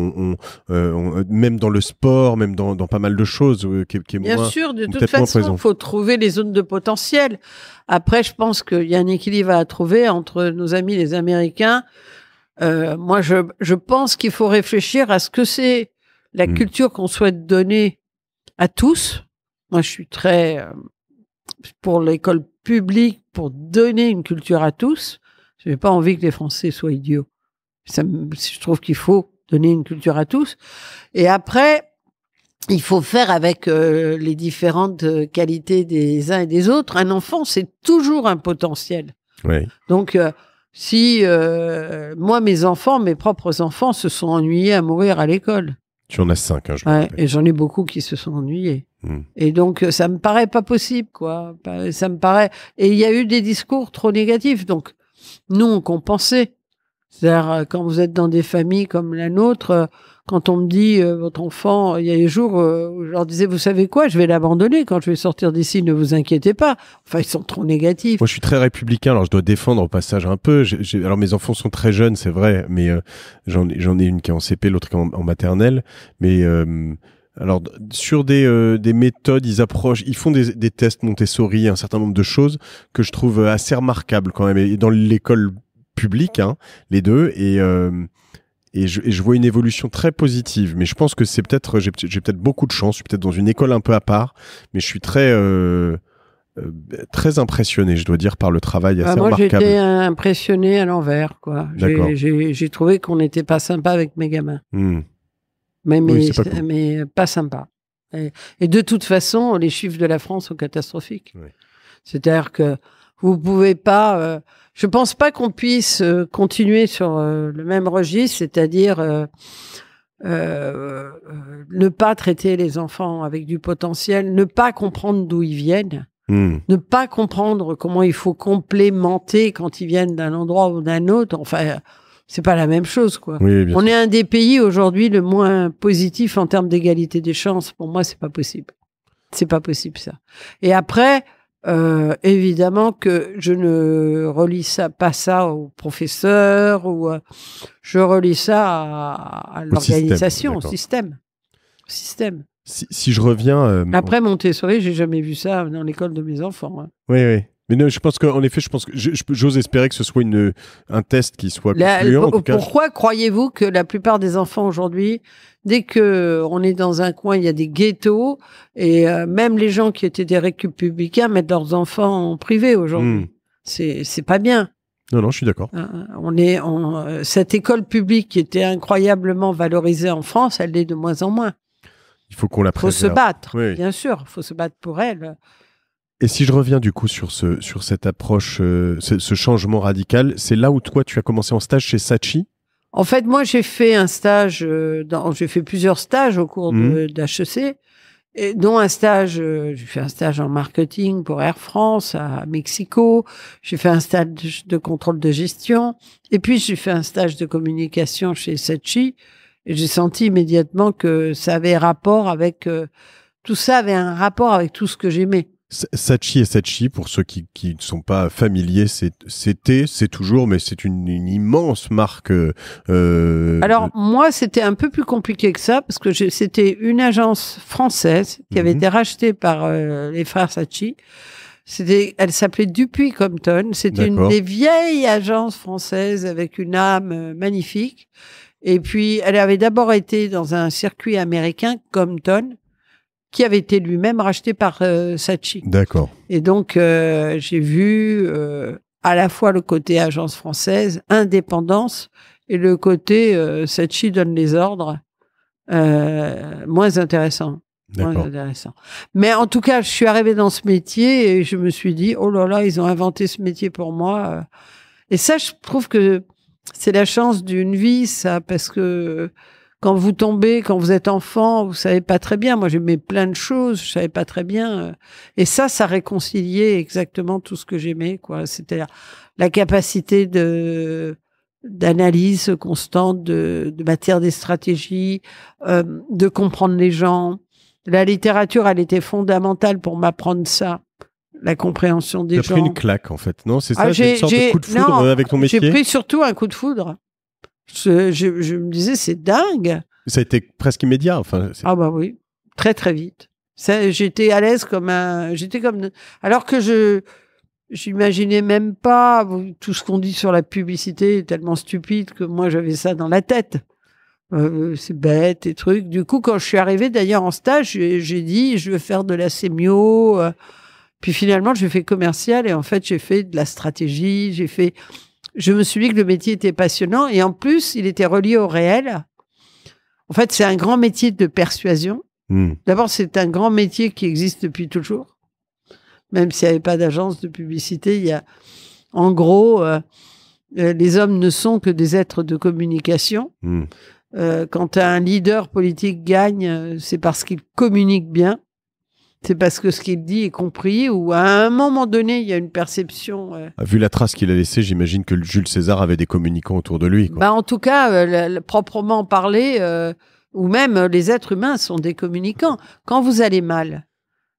A: même dans le sport, même dans pas mal de choses qui est
B: bien
A: moins,
B: sûr, de toute façon, il faut trouver les zones de potentiel. Après, je pense qu'il y a un équilibre à trouver entre nos amis les Américains. Moi, je pense qu'il faut réfléchir à ce que c'est la culture qu'on souhaite donner à tous. Moi, je suis très pour l'école publique, pour donner une culture à tous. Je n'ai pas envie que les Français soient idiots. Je trouve qu'il faut donner une culture à tous. Et après, il faut faire avec les différentes qualités des uns et des autres. Un enfant, c'est toujours un potentiel.
A: Oui.
B: Donc, si moi, mes propres enfants se sont ennuyés à mourir à l'école.
A: Tu en as 5, hein, je me rappelle.
B: Et j'en ai beaucoup qui se sont ennuyés. Et donc, ça me paraît pas possible, quoi. Ça me paraît. Et il y a eu des discours trop négatifs. Donc, nous, on compensait. C'est-à-dire, quand vous êtes dans des familles comme la nôtre, quand on me dit, votre enfant, il y a des jours où je leur disais, vous savez quoi, je vais l'abandonner quand je vais sortir d'ici, ne vous inquiétez pas. Enfin, ils sont trop négatifs.
A: Moi, je suis très républicain, alors je dois défendre au passage un peu. Alors, mes enfants sont très jeunes, c'est vrai, mais j'en ai une qui est en CP, l'autre qui est en maternelle. Mais alors, sur des méthodes, ils font des tests Montessori, un certain nombre de choses que je trouve assez remarquables quand même. Et dans l'école publique, hein, les deux, et je vois une évolution très positive. Mais je pense que j'ai peut-être beaucoup de chance. Je suis peut-être dans une école un peu à part, mais je suis très impressionné, je dois dire, par le travail assez remarquable.
B: Moi, j'étais impressionné à l'envers, quoi. J'ai trouvé qu'on n'était pas sympa avec mes gamins. Mais pas sympa. Et de toute façon, les chiffres de la France sont catastrophiques. Oui. C'est-à-dire que vous pouvez pas. Je pense pas qu'on puisse continuer sur le même registre, c'est-à-dire ne pas traiter les enfants avec du potentiel, ne pas comprendre d'où ils viennent, ne pas comprendre comment il faut complémenter quand ils viennent d'un endroit ou d'un autre. Enfin, c'est pas la même chose, quoi.
A: Oui,
B: on est un des pays aujourd'hui le moins positif en termes d'égalité des chances. Pour moi, c'est pas possible. C'est pas possible, ça. Et après, évidemment que je ne relie pas ça aux professeurs ou je relie ça à l'organisation, au système. Si
A: je reviens...
B: Après Montessori, j'ai jamais vu ça dans l'école de mes enfants. Hein.
A: Oui. Mais non, je pense que j'ose espérer que ce soit un test qui soit concluant.
B: Pourquoi croyez-vous que la plupart des enfants aujourd'hui, dès que on est dans un coin, il y a des ghettos et même les gens qui étaient des républicains mettent leurs enfants en privé aujourd'hui. C'est pas bien.
A: Non, je suis d'accord.
B: Cette école publique qui était incroyablement valorisée en France, elle l'est de moins en moins.
A: Il faut qu'on la préserve.
B: Il faut se battre, bien sûr. Il faut se battre pour elle.
A: Et si je reviens du coup sur cette approche, ce changement radical, c'est là où toi tu as commencé en stage chez Saatchi ?
B: En fait, moi j'ai fait un stage, j'ai fait plusieurs stages au cours d'HEC, dont un stage, j'ai fait un stage en marketing pour Air France à Mexico, j'ai fait un stage de contrôle de gestion, et puis j'ai fait un stage de communication chez Saatchi, et j'ai senti immédiatement que ça avait rapport avec, tout ça avait un rapport avec tout ce que j'aimais.
A: Saatchi, pour ceux qui ne sont pas familiers, c'est toujours, mais c'est une immense marque.
B: Alors, moi, c'était un peu plus compliqué que ça, parce que c'était une agence française qui avait été rachetée par les frères Saatchi. Elle s'appelait Dupuis Compton. C'était une des vieilles agences françaises avec une âme magnifique. Et puis, elle avait d'abord été dans un circuit américain, Compton, qui avait été lui-même racheté par Saatchi.
A: D'accord.
B: Et donc, j'ai vu à la fois le côté agence française, indépendance, et le côté Saatchi donne les ordres, moins intéressant.
A: D'accord.
B: Mais en tout cas, je suis arrivée dans ce métier et je me suis dit, oh là là, ils ont inventé ce métier pour moi. Et ça, je trouve que c'est la chance d'une vie, ça, parce que quand vous tombez, quand vous êtes enfant, vous savez pas très bien. Moi, j'aimais plein de choses, je savais pas très bien. Et ça réconciliait exactement tout ce que j'aimais, quoi. C'était la capacité d'analyse constante de matière des stratégies, de comprendre les gens. La littérature, elle était fondamentale pour m'apprendre ça, la compréhension des gens.
A: T'as pris une claque, en fait, non? C'est ça, c'est une sorte de coup de foudre avec ton métier?
B: J'ai pris surtout un coup de foudre. Je me disais, c'est dingue.
A: Ça a été presque immédiat, enfin.
B: Ah bah oui, très très vite. J'étais à l'aise alors que j'imaginais même pas tout ce qu'on dit sur la publicité est tellement stupide que moi j'avais ça dans la tête. C'est bête et trucs. Du coup, quand je suis arrivée d'ailleurs en stage, j'ai dit je veux faire de la sémio. Puis finalement, j'ai fait commercial et en fait, j'ai fait de la stratégie. Je me suis dit que le métier était passionnant et en plus, il était relié au réel. En fait, c'est un grand métier de persuasion. D'abord, c'est un grand métier qui existe depuis toujours. Même s'il n'y avait pas d'agence de publicité, en gros, les hommes ne sont que des êtres de communication. Quand un leader politique gagne, c'est parce qu'il communique bien. C'est parce que ce qu'il dit est compris ou à un moment donné, il y a une perception.
A: Vu la trace qu'il a laissée, j'imagine que Jules César avait des communicants autour de lui, quoi.
B: Bah, en tout cas, proprement parlé, ou même les êtres humains sont des communicants. Quand vous allez mal,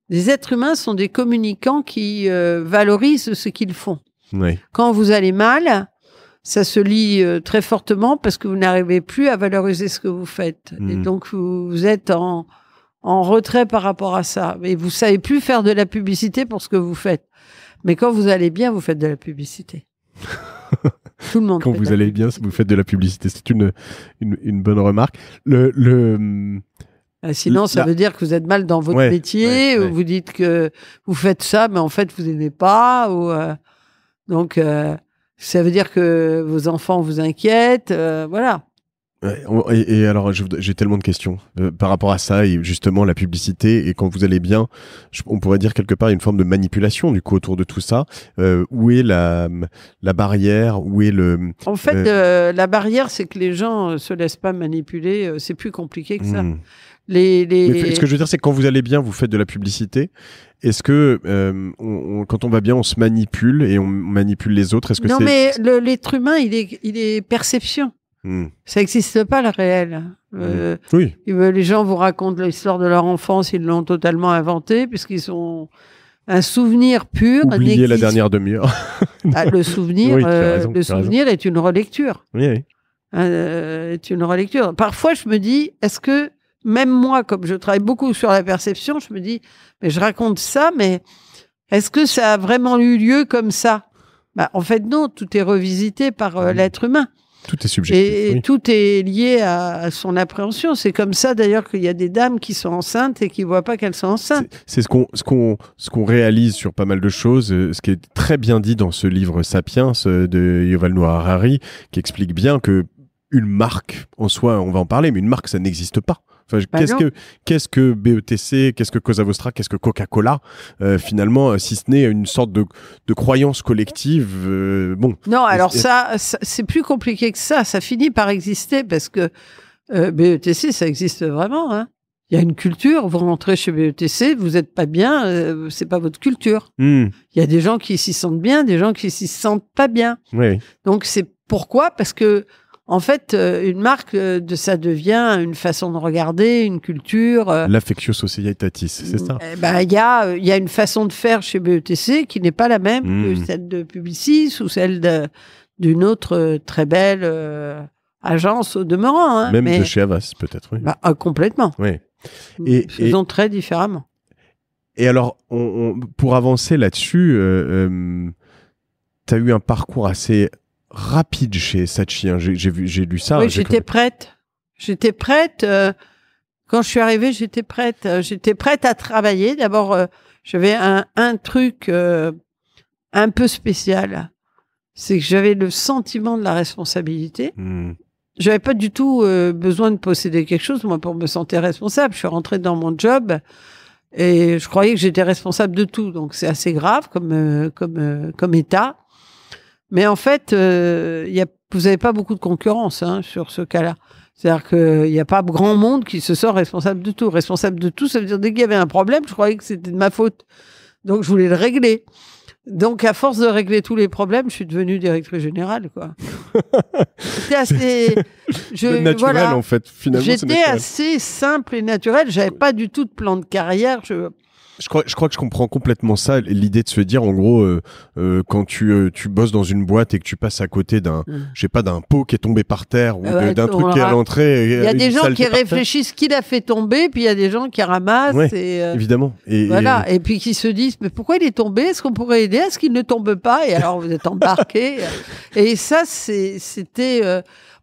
B: les êtres humains sont des communicants qui valorisent ce qu'ils font.
A: Oui.
B: Quand vous allez mal, ça se lit très fortement parce que vous n'arrivez plus à valoriser ce que vous faites. Et donc, vous êtes en retrait par rapport à ça. Et vous savez plus faire de la publicité pour ce que vous faites. Mais quand vous allez bien, vous faites de la publicité. Tout le monde.
A: Quand vous allez bien, vous faites de la publicité. C'est une bonne remarque.
B: Sinon, ça veut dire que vous êtes mal dans votre métier. Ou vous dites que vous faites ça, mais en fait, vous n'aimez pas. Donc, ça veut dire que vos enfants vous inquiètent. Voilà.
A: Et alors, j'ai tellement de questions par rapport à ça et justement la publicité. Et quand vous allez bien, on pourrait dire quelque part il y a une forme de manipulation du coup autour de tout ça. Où est la barrière? Où est le...
B: En fait, la barrière, c'est que les gens se laissent pas manipuler. C'est plus compliqué que ça.
A: Mais ce que je veux dire, c'est que quand vous allez bien, vous faites de la publicité. Est-ce que quand on va bien, on se manipule et on manipule les autres? Est-ce que
B: non, mais l'être humain, il est perception. Ça n'existe pas le réel.
A: Oui.
B: Les gens vous racontent l'histoire de leur enfance, ils l'ont totalement inventée puisqu'ils ont un souvenir pur.
A: Oubliez la dernière demi-heure.
B: Le souvenir, souvenir est une relecture.
A: Oui.
B: Est une relecture. Parfois, je me dis, est-ce que même moi, comme je travaille beaucoup sur la perception, je me dis, mais je raconte ça, mais est-ce que ça a vraiment eu lieu comme ça? En fait, non. Tout est revisité par l'être humain.
A: Tout est subjectif.
B: Et tout est lié à son appréhension. C'est comme ça, d'ailleurs, qu'il y a des dames qui sont enceintes et qui ne voient pas qu'elles sont enceintes.
A: C'est ce qu'on réalise sur pas mal de choses, ce qui est très bien dit dans ce livre Sapiens de Yuval Noah Harari, qui explique bien que une marque, en soi, on va en parler, mais une marque, ça n'existe pas. Enfin, qu'est-ce que BETC, qu'est-ce que Cosa Vostra, qu'est-ce que Coca-Cola, finalement, si ce n'est une sorte de croyance collective. Bon.
B: Non, alors ça, c'est plus compliqué que ça. Ça finit par exister parce que BETC, ça existe vraiment. Hein. Il y a une culture. Vous rentrez chez BETC, vous n'êtes pas bien, c'est pas votre culture. Il y a des gens qui s'y sentent bien, des gens qui s'y sentent pas bien.
A: Oui.
B: Donc c'est pourquoi? Parce que en fait, une marque, ça devient une façon de regarder, une culture.
A: L'affectio societatis, c'est ça?
B: Il y a une façon de faire chez BETC qui n'est pas la même que celle de Publicis ou celle d'une autre très belle agence au demeurant. Hein,
A: même de chez Havas, peut-être, oui.
B: Complètement.
A: Oui.
B: Faisons très différemment.
A: Et alors, pour avancer là-dessus, tu as eu un parcours assez rapide chez Saatchi. Hein. J'ai lu ça.
B: Oui, j'étais prête. J'étais prête. Quand je suis arrivée, j'étais prête. J'étais prête à travailler. D'abord, j'avais un truc un peu spécial. C'est que j'avais le sentiment de la responsabilité. J'avais pas du tout besoin de posséder quelque chose, moi, pour me sentir responsable. Je suis rentrée dans mon job et je croyais que j'étais responsable de tout. Donc, c'est assez grave comme état. Mais en fait, vous n'avez pas beaucoup de concurrence sur ce cas-là. C'est-à-dire qu'il n'y a pas grand monde qui se sent responsable de tout. Responsable de tout, ça veut dire dès qu'il y avait un problème, je croyais que c'était de ma faute. Donc, je voulais le régler. Donc, à force de régler tous les problèmes, je suis devenue directrice générale, quoi. C'était assez...
A: naturel, en fait. Finalement,
B: j'étais assez simple et naturel. J'avais pas du tout de plan de carrière.
A: Je crois que je comprends complètement ça, l'idée de se dire, en gros, quand tu bosses dans une boîte et que tu passes à côté d'un, je sais pas, d'un pot qui est tombé par terre ou d'un truc qui est à l'entrée.
B: Il y a des gens qui réfléchissent qui l'a fait tomber, puis il y a des gens qui ramassent.
A: Ouais, évidemment.
B: Voilà. Et puis qui se disent, mais pourquoi il est tombé? Est-ce qu'on pourrait aider à ce qu'il ne tombe pas? Et alors vous êtes embarqués. Et ça, c'était...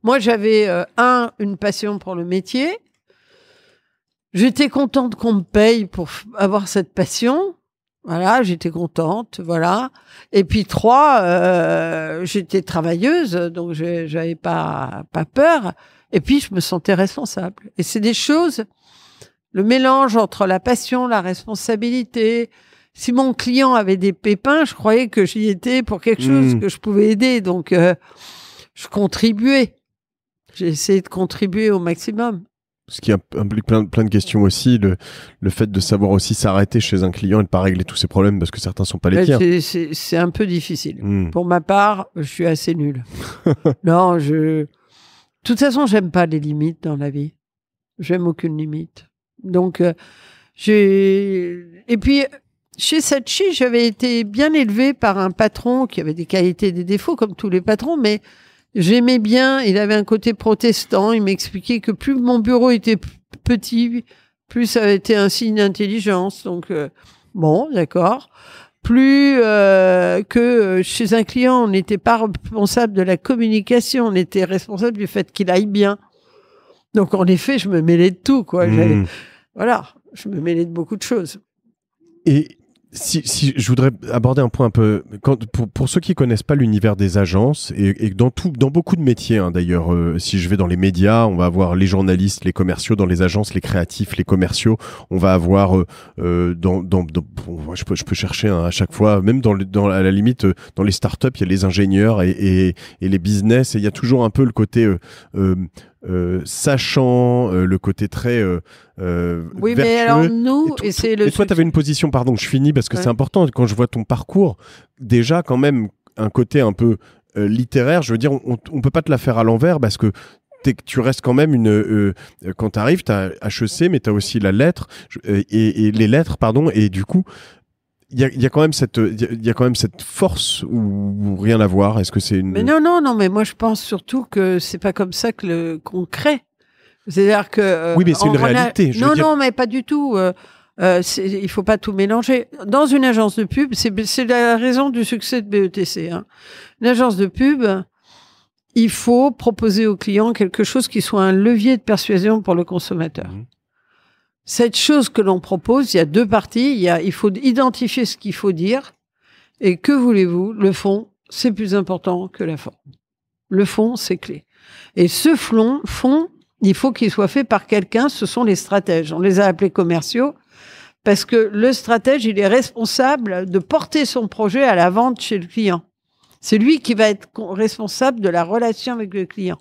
B: Moi, j'avais, une passion pour le métier. J'étais contente qu'on me paye pour avoir cette passion. Voilà, j'étais contente, voilà. Et puis 3, j'étais travailleuse, donc j'avais pas peur. Et puis je me sentais responsable. Et c'est des choses, le mélange entre la passion, la responsabilité. Si mon client avait des pépins, je croyais que j'y étais pour quelque chose que je pouvais aider. Donc je contribuais. J'ai essayé de contribuer au maximum.
A: Ce qui implique plein de questions aussi, le fait de savoir aussi s'arrêter chez un client et de pas régler tous ses problèmes parce que certains sont pas les tiens.
B: C'est un peu difficile. Pour ma part, je suis assez nulle. Non, de toute façon, j'aime pas les limites dans la vie. J'aime aucune limite. Donc, et puis, chez Saatchi, j'avais été bien élevée par un patron qui avait des qualités et des défauts comme tous les patrons, mais j'aimais bien, il avait un côté protestant, il m'expliquait que plus mon bureau était petit, plus ça avait été un signe d'intelligence. Donc, bon, d'accord. Plus que chez un client, on n'était pas responsable de la communication, on était responsable du fait qu'il aille bien. Donc, en effet, je me mêlais de tout, quoi. Voilà, je me mêlais de beaucoup de choses.
A: Et si je voudrais aborder un point un peu pour ceux qui connaissent pas l'univers des agences et dans beaucoup de métiers d'ailleurs, si je vais dans les médias, on va avoir les journalistes, les commerciaux, dans les agences, les créatifs, les commerciaux, on va avoir je peux chercher à chaque fois, même à la limite dans les startups, il y a les ingénieurs et les business, et il y a toujours un peu le côté sachant, le côté très
B: oui,
A: vertueux.
B: mais alors nous, et
A: toi, tu avais une position, pardon, je finis parce que c'est important, quand je vois ton parcours, déjà quand même un côté un peu littéraire, je veux dire, on peut pas te la faire à l'envers parce que tu restes quand même quand tu arrives, tu as HEC, mais tu as aussi la lettre, et les lettres, pardon, et du coup, il y a quand même cette force ou rien à voir. Est-ce que c'est une...
B: Mais non, mais moi je pense surtout que c'est pas comme ça qu'on crée. C'est-à-dire que
A: oui, mais c'est une réalité.
B: Non, mais pas du tout. Il faut pas tout mélanger. Dans une agence de pub, c'est la raison du succès de BETC. Une agence de pub, il faut proposer au client quelque chose qui soit un levier de persuasion pour le consommateur. Cette chose que l'on propose, il y a deux parties. Il faut identifier ce qu'il faut dire. Et que voulez-vous? Le fond, c'est plus important que la forme. Le fond, c'est clé. Et ce fond, il faut qu'il soit fait par quelqu'un. Ce sont les stratèges. On les a appelés commerciaux parce que le stratège, il est responsable de porter son projet à la vente chez le client. C'est lui qui va être responsable de la relation avec le client.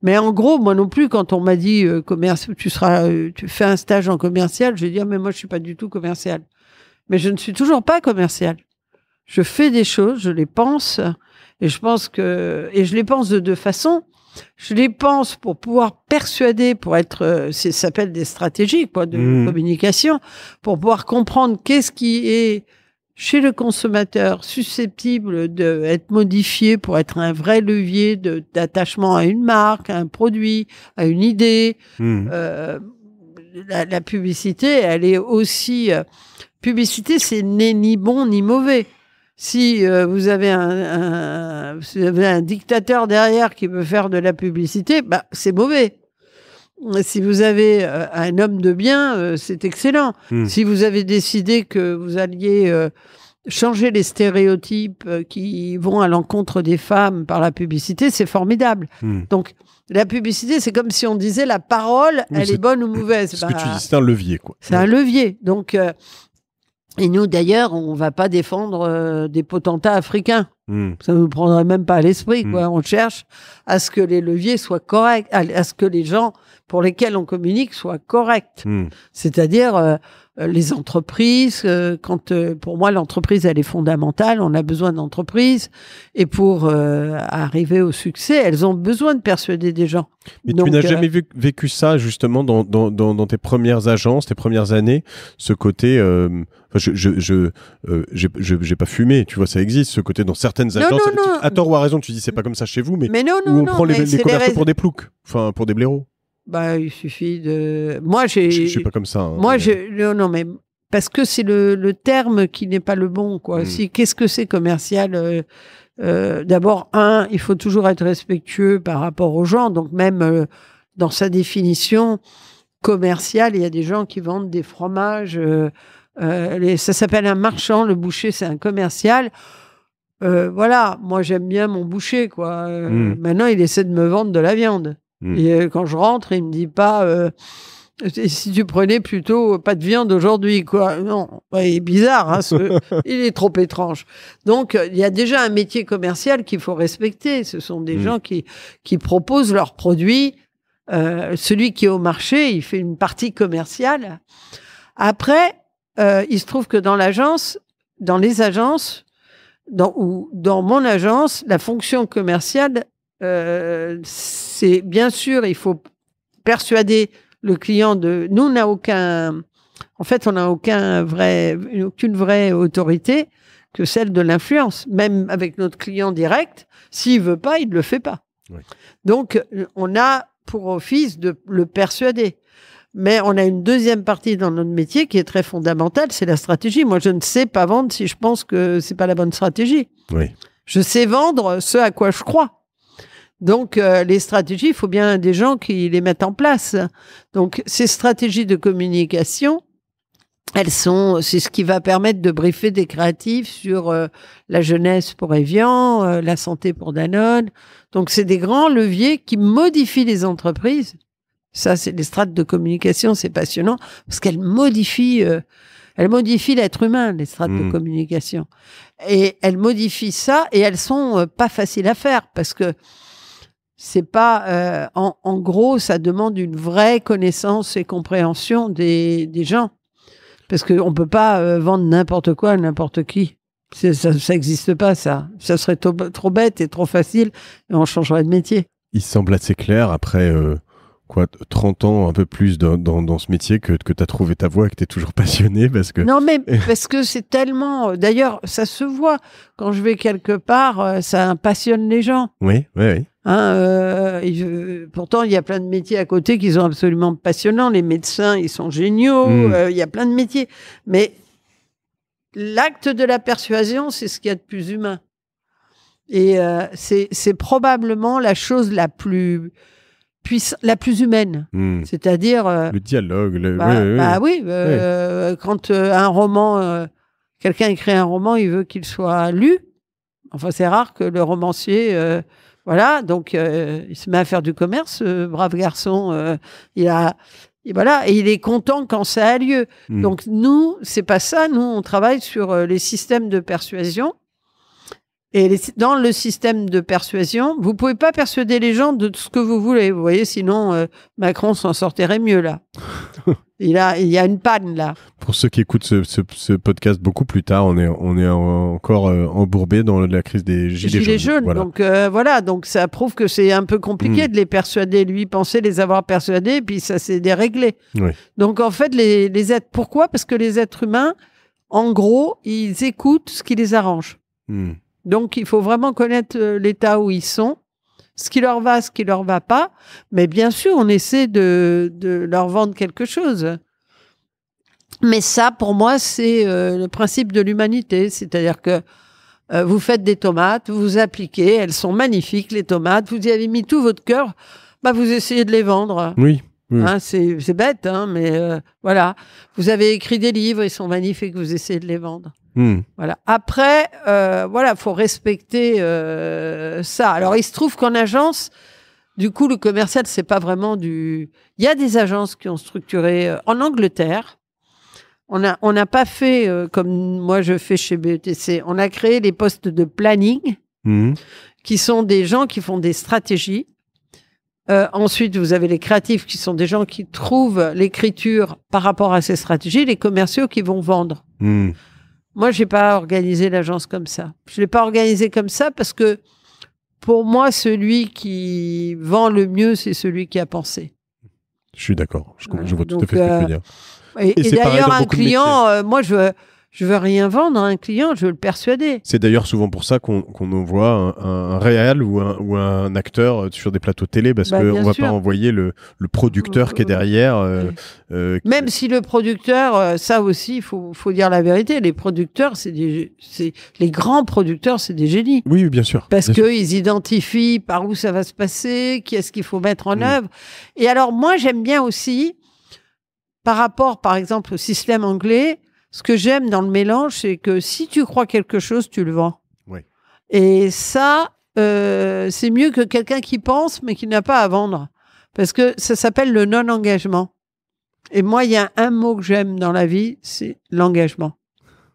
B: Mais en gros, moi non plus, quand on m'a dit tu fais un stage en commercial, je vais dire mais moi je suis pas du tout commercial. Mais je ne suis toujours pas commercial. Je fais des choses, je les pense, et je les pense de deux façons. Je les pense pour pouvoir persuader, pour être, ça s'appelle des stratégies de communication, pour pouvoir comprendre qu'est-ce qui est chez le consommateur susceptible d'être modifié pour être un vrai levier d'attachement à une marque, à un produit, à une idée. La publicité, elle est aussi... publicité, c'est ni bon ni mauvais. Si vous avez un dictateur derrière qui veut faire de la publicité, bah, c'est mauvais. Si vous avez un homme de bien, c'est excellent. Si vous avez décidé que vous alliez changer les stéréotypes qui vont à l'encontre des femmes par la publicité, c'est formidable. Donc, la publicité, c'est comme si on disait la parole, elle est bonne ou mauvaise.
A: Ce que tu dis, c'est un levier, quoi.
B: C'est un levier. Donc, et nous, d'ailleurs, on ne va pas défendre des potentats africains. Ça ne nous prendrait même pas à l'esprit, quoi. On cherche à ce que les leviers soient corrects, à ce que les gens pour lesquels on communique soient corrects. C'est-à-dire les entreprises, pour moi, l'entreprise, elle est fondamentale. On a besoin d'entreprises. Et pour arriver au succès, elles ont besoin de persuader des gens.
A: Mais donc, tu n'as jamais vécu ça, justement, dans tes premières agences, tes premières années, ce côté... j'ai pas fumé, tu vois, ça existe, ce côté dans certaines agences. Non. À tort ou à raison, tu dis c'est pas comme ça chez vous, mais
B: non,
A: où on prend les commerciaux pour des ploucs, enfin pour des blaireaux.
B: Bah, il suffit de.
A: Je suis pas comme ça. Hein,
B: non, mais parce que c'est le terme qui n'est pas le bon, quoi. Qu'est-ce que c'est commercial D'abord, il faut toujours être respectueux par rapport aux gens. Donc même dans sa définition commerciale, il y a des gens qui vendent des fromages. Ça s'appelle un marchand, le boucher c'est un commercial. Voilà, moi j'aime bien mon boucher, quoi. Maintenant il essaie de me vendre de la viande. Et quand je rentre, il me dit pas si tu prenais plutôt pas de viande aujourd'hui, quoi. Non, il est bizarre, hein, il est trop étrange. Donc il y a déjà un métier commercial qu'il faut respecter. Ce sont des gens qui proposent leurs produits. Celui qui est au marché, il fait une partie commerciale. Après, il se trouve que dans les agences, dans mon agence, la fonction commerciale, c'est bien sûr, il faut persuader le client nous, on n'a aucune vraie autorité que celle de l'influence. Même avec notre client direct, s'il veut pas, il ne le fait pas. Oui. Donc, on a pour office de le persuader. Mais on a une deuxième partie dans notre métier qui est très fondamentale, c'est la stratégie. Moi, je ne sais pas vendre si je pense que c'est pas la bonne stratégie. Oui. Je sais vendre ce à quoi je crois. Donc, les stratégies, il faut bien des gens qui les mettent en place. Donc, ces stratégies de communication, c'est ce qui va permettre de briefer des créatifs sur la jeunesse pour Evian, la santé pour Danone. Donc, c'est des grands leviers qui modifient les entreprises. Ça, c'est les strates de communication, c'est passionnant parce qu'elles modifient l'être humain, les strates de communication. Et elles modifient ça et elles sont pas faciles à faire parce que c'est pas, en gros, ça demande une vraie connaissance et compréhension des gens. Parce qu'on peut pas vendre n'importe quoi à n'importe qui. Ça existe pas, ça. Ça serait trop bête et trop facile et on changerait de métier.
A: Il semble assez clair après 30 ans, un peu plus dans ce métier que tu as trouvé ta voie et que tu es toujours passionné parce que...
B: Non, mais parce que c'est tellement... D'ailleurs, ça se voit. Quand je vais quelque part, ça passionne les gens.
A: Oui.
B: Pourtant, il y a plein de métiers à côté qui sont absolument passionnants. Les médecins, ils sont géniaux. Il y a plein de métiers. Mais l'acte de la persuasion, c'est ce qu'il y a de plus humain. Et c'est probablement la chose la plus humaine, c'est-à-dire
A: le dialogue.
B: Quand un roman, quelqu'un écrit un roman, il veut qu'il soit lu. Enfin, c'est rare que le romancier, donc il se met à faire du commerce, brave garçon. Et il est content quand ça a lieu. Donc nous, c'est pas ça. Nous, on travaille sur les systèmes de persuasion. Et dans le système de persuasion, vous pouvez pas persuader les gens de ce que vous voulez. Vous voyez, sinon Macron s'en sortirait mieux là. Il y a une panne là.
A: Pour ceux qui écoutent ce podcast beaucoup plus tard, on est encore embourbé dans la crise des gilets jaunes.
B: Voilà. Donc ça prouve que c'est un peu compliqué de les persuader. Lui pensait les avoir persuadés, puis ça s'est déréglé. Oui. Donc en fait, les êtres. Pourquoi ? Parce que les êtres humains, en gros, ils écoutent ce qui les arrange. Donc, il faut vraiment connaître l'état où ils sont, ce qui leur va, ce qui leur va pas. Mais bien sûr, on essaie de leur vendre quelque chose. Mais ça, pour moi, c'est le principe de l'humanité. C'est-à-dire que Vous faites des tomates, vous appliquez, elles sont magnifiques, les tomates, vous y avez mis tout votre cœur, bah vous essayez de les vendre.
A: Oui.
B: Hein, c'est bête, hein, mais voilà. Vous avez écrit des livres, ils sont magnifiques, vous essayez de les vendre. Voilà. Après, voilà, faut respecter ça. Alors, il se trouve qu'en agence, du coup, le commercial, c'est pas vraiment du... Il y a des agences qui ont structuré en Angleterre. On n'a pas fait comme moi je fais chez BETC. On a créé des postes de planning qui sont des gens qui font des stratégies. Ensuite, vous avez les créatifs qui sont des gens qui trouvent l'écriture par rapport à ces stratégies, les commerciaux qui vont vendre. Moi, j'ai pas organisé l'agence comme ça. Je l'ai pas organisé comme ça parce que pour moi, celui qui vend le mieux, c'est celui qui a pensé.
A: Je suis d'accord. Je vois tout à fait ce que tu veux dire.
B: Et d'ailleurs, un client, moi, je veux rien vendre à un client, je veux le persuader.
A: C'est d'ailleurs souvent pour ça qu'on envoie un réal ou un acteur sur des plateaux télé, parce qu'on ne va pas envoyer le producteur qui est derrière.
B: Même si le producteur, ça aussi, il faut dire la vérité, les producteurs, les grands producteurs, c'est des génies.
A: Oui, bien sûr.
B: Parce qu'ils identifient par où ça va se passer, qu'est-ce qu'il faut mettre en œuvre. Et alors, moi, j'aime bien aussi, par rapport, par exemple, au système anglais, ce que j'aime dans le mélange, c'est que si tu crois quelque chose, tu le vends.
A: Oui.
B: Et ça, c'est mieux que quelqu'un qui pense, mais qui n'a pas à vendre. Parce que ça s'appelle le non-engagement. Et moi, il y a un mot que j'aime dans la vie, c'est l'engagement.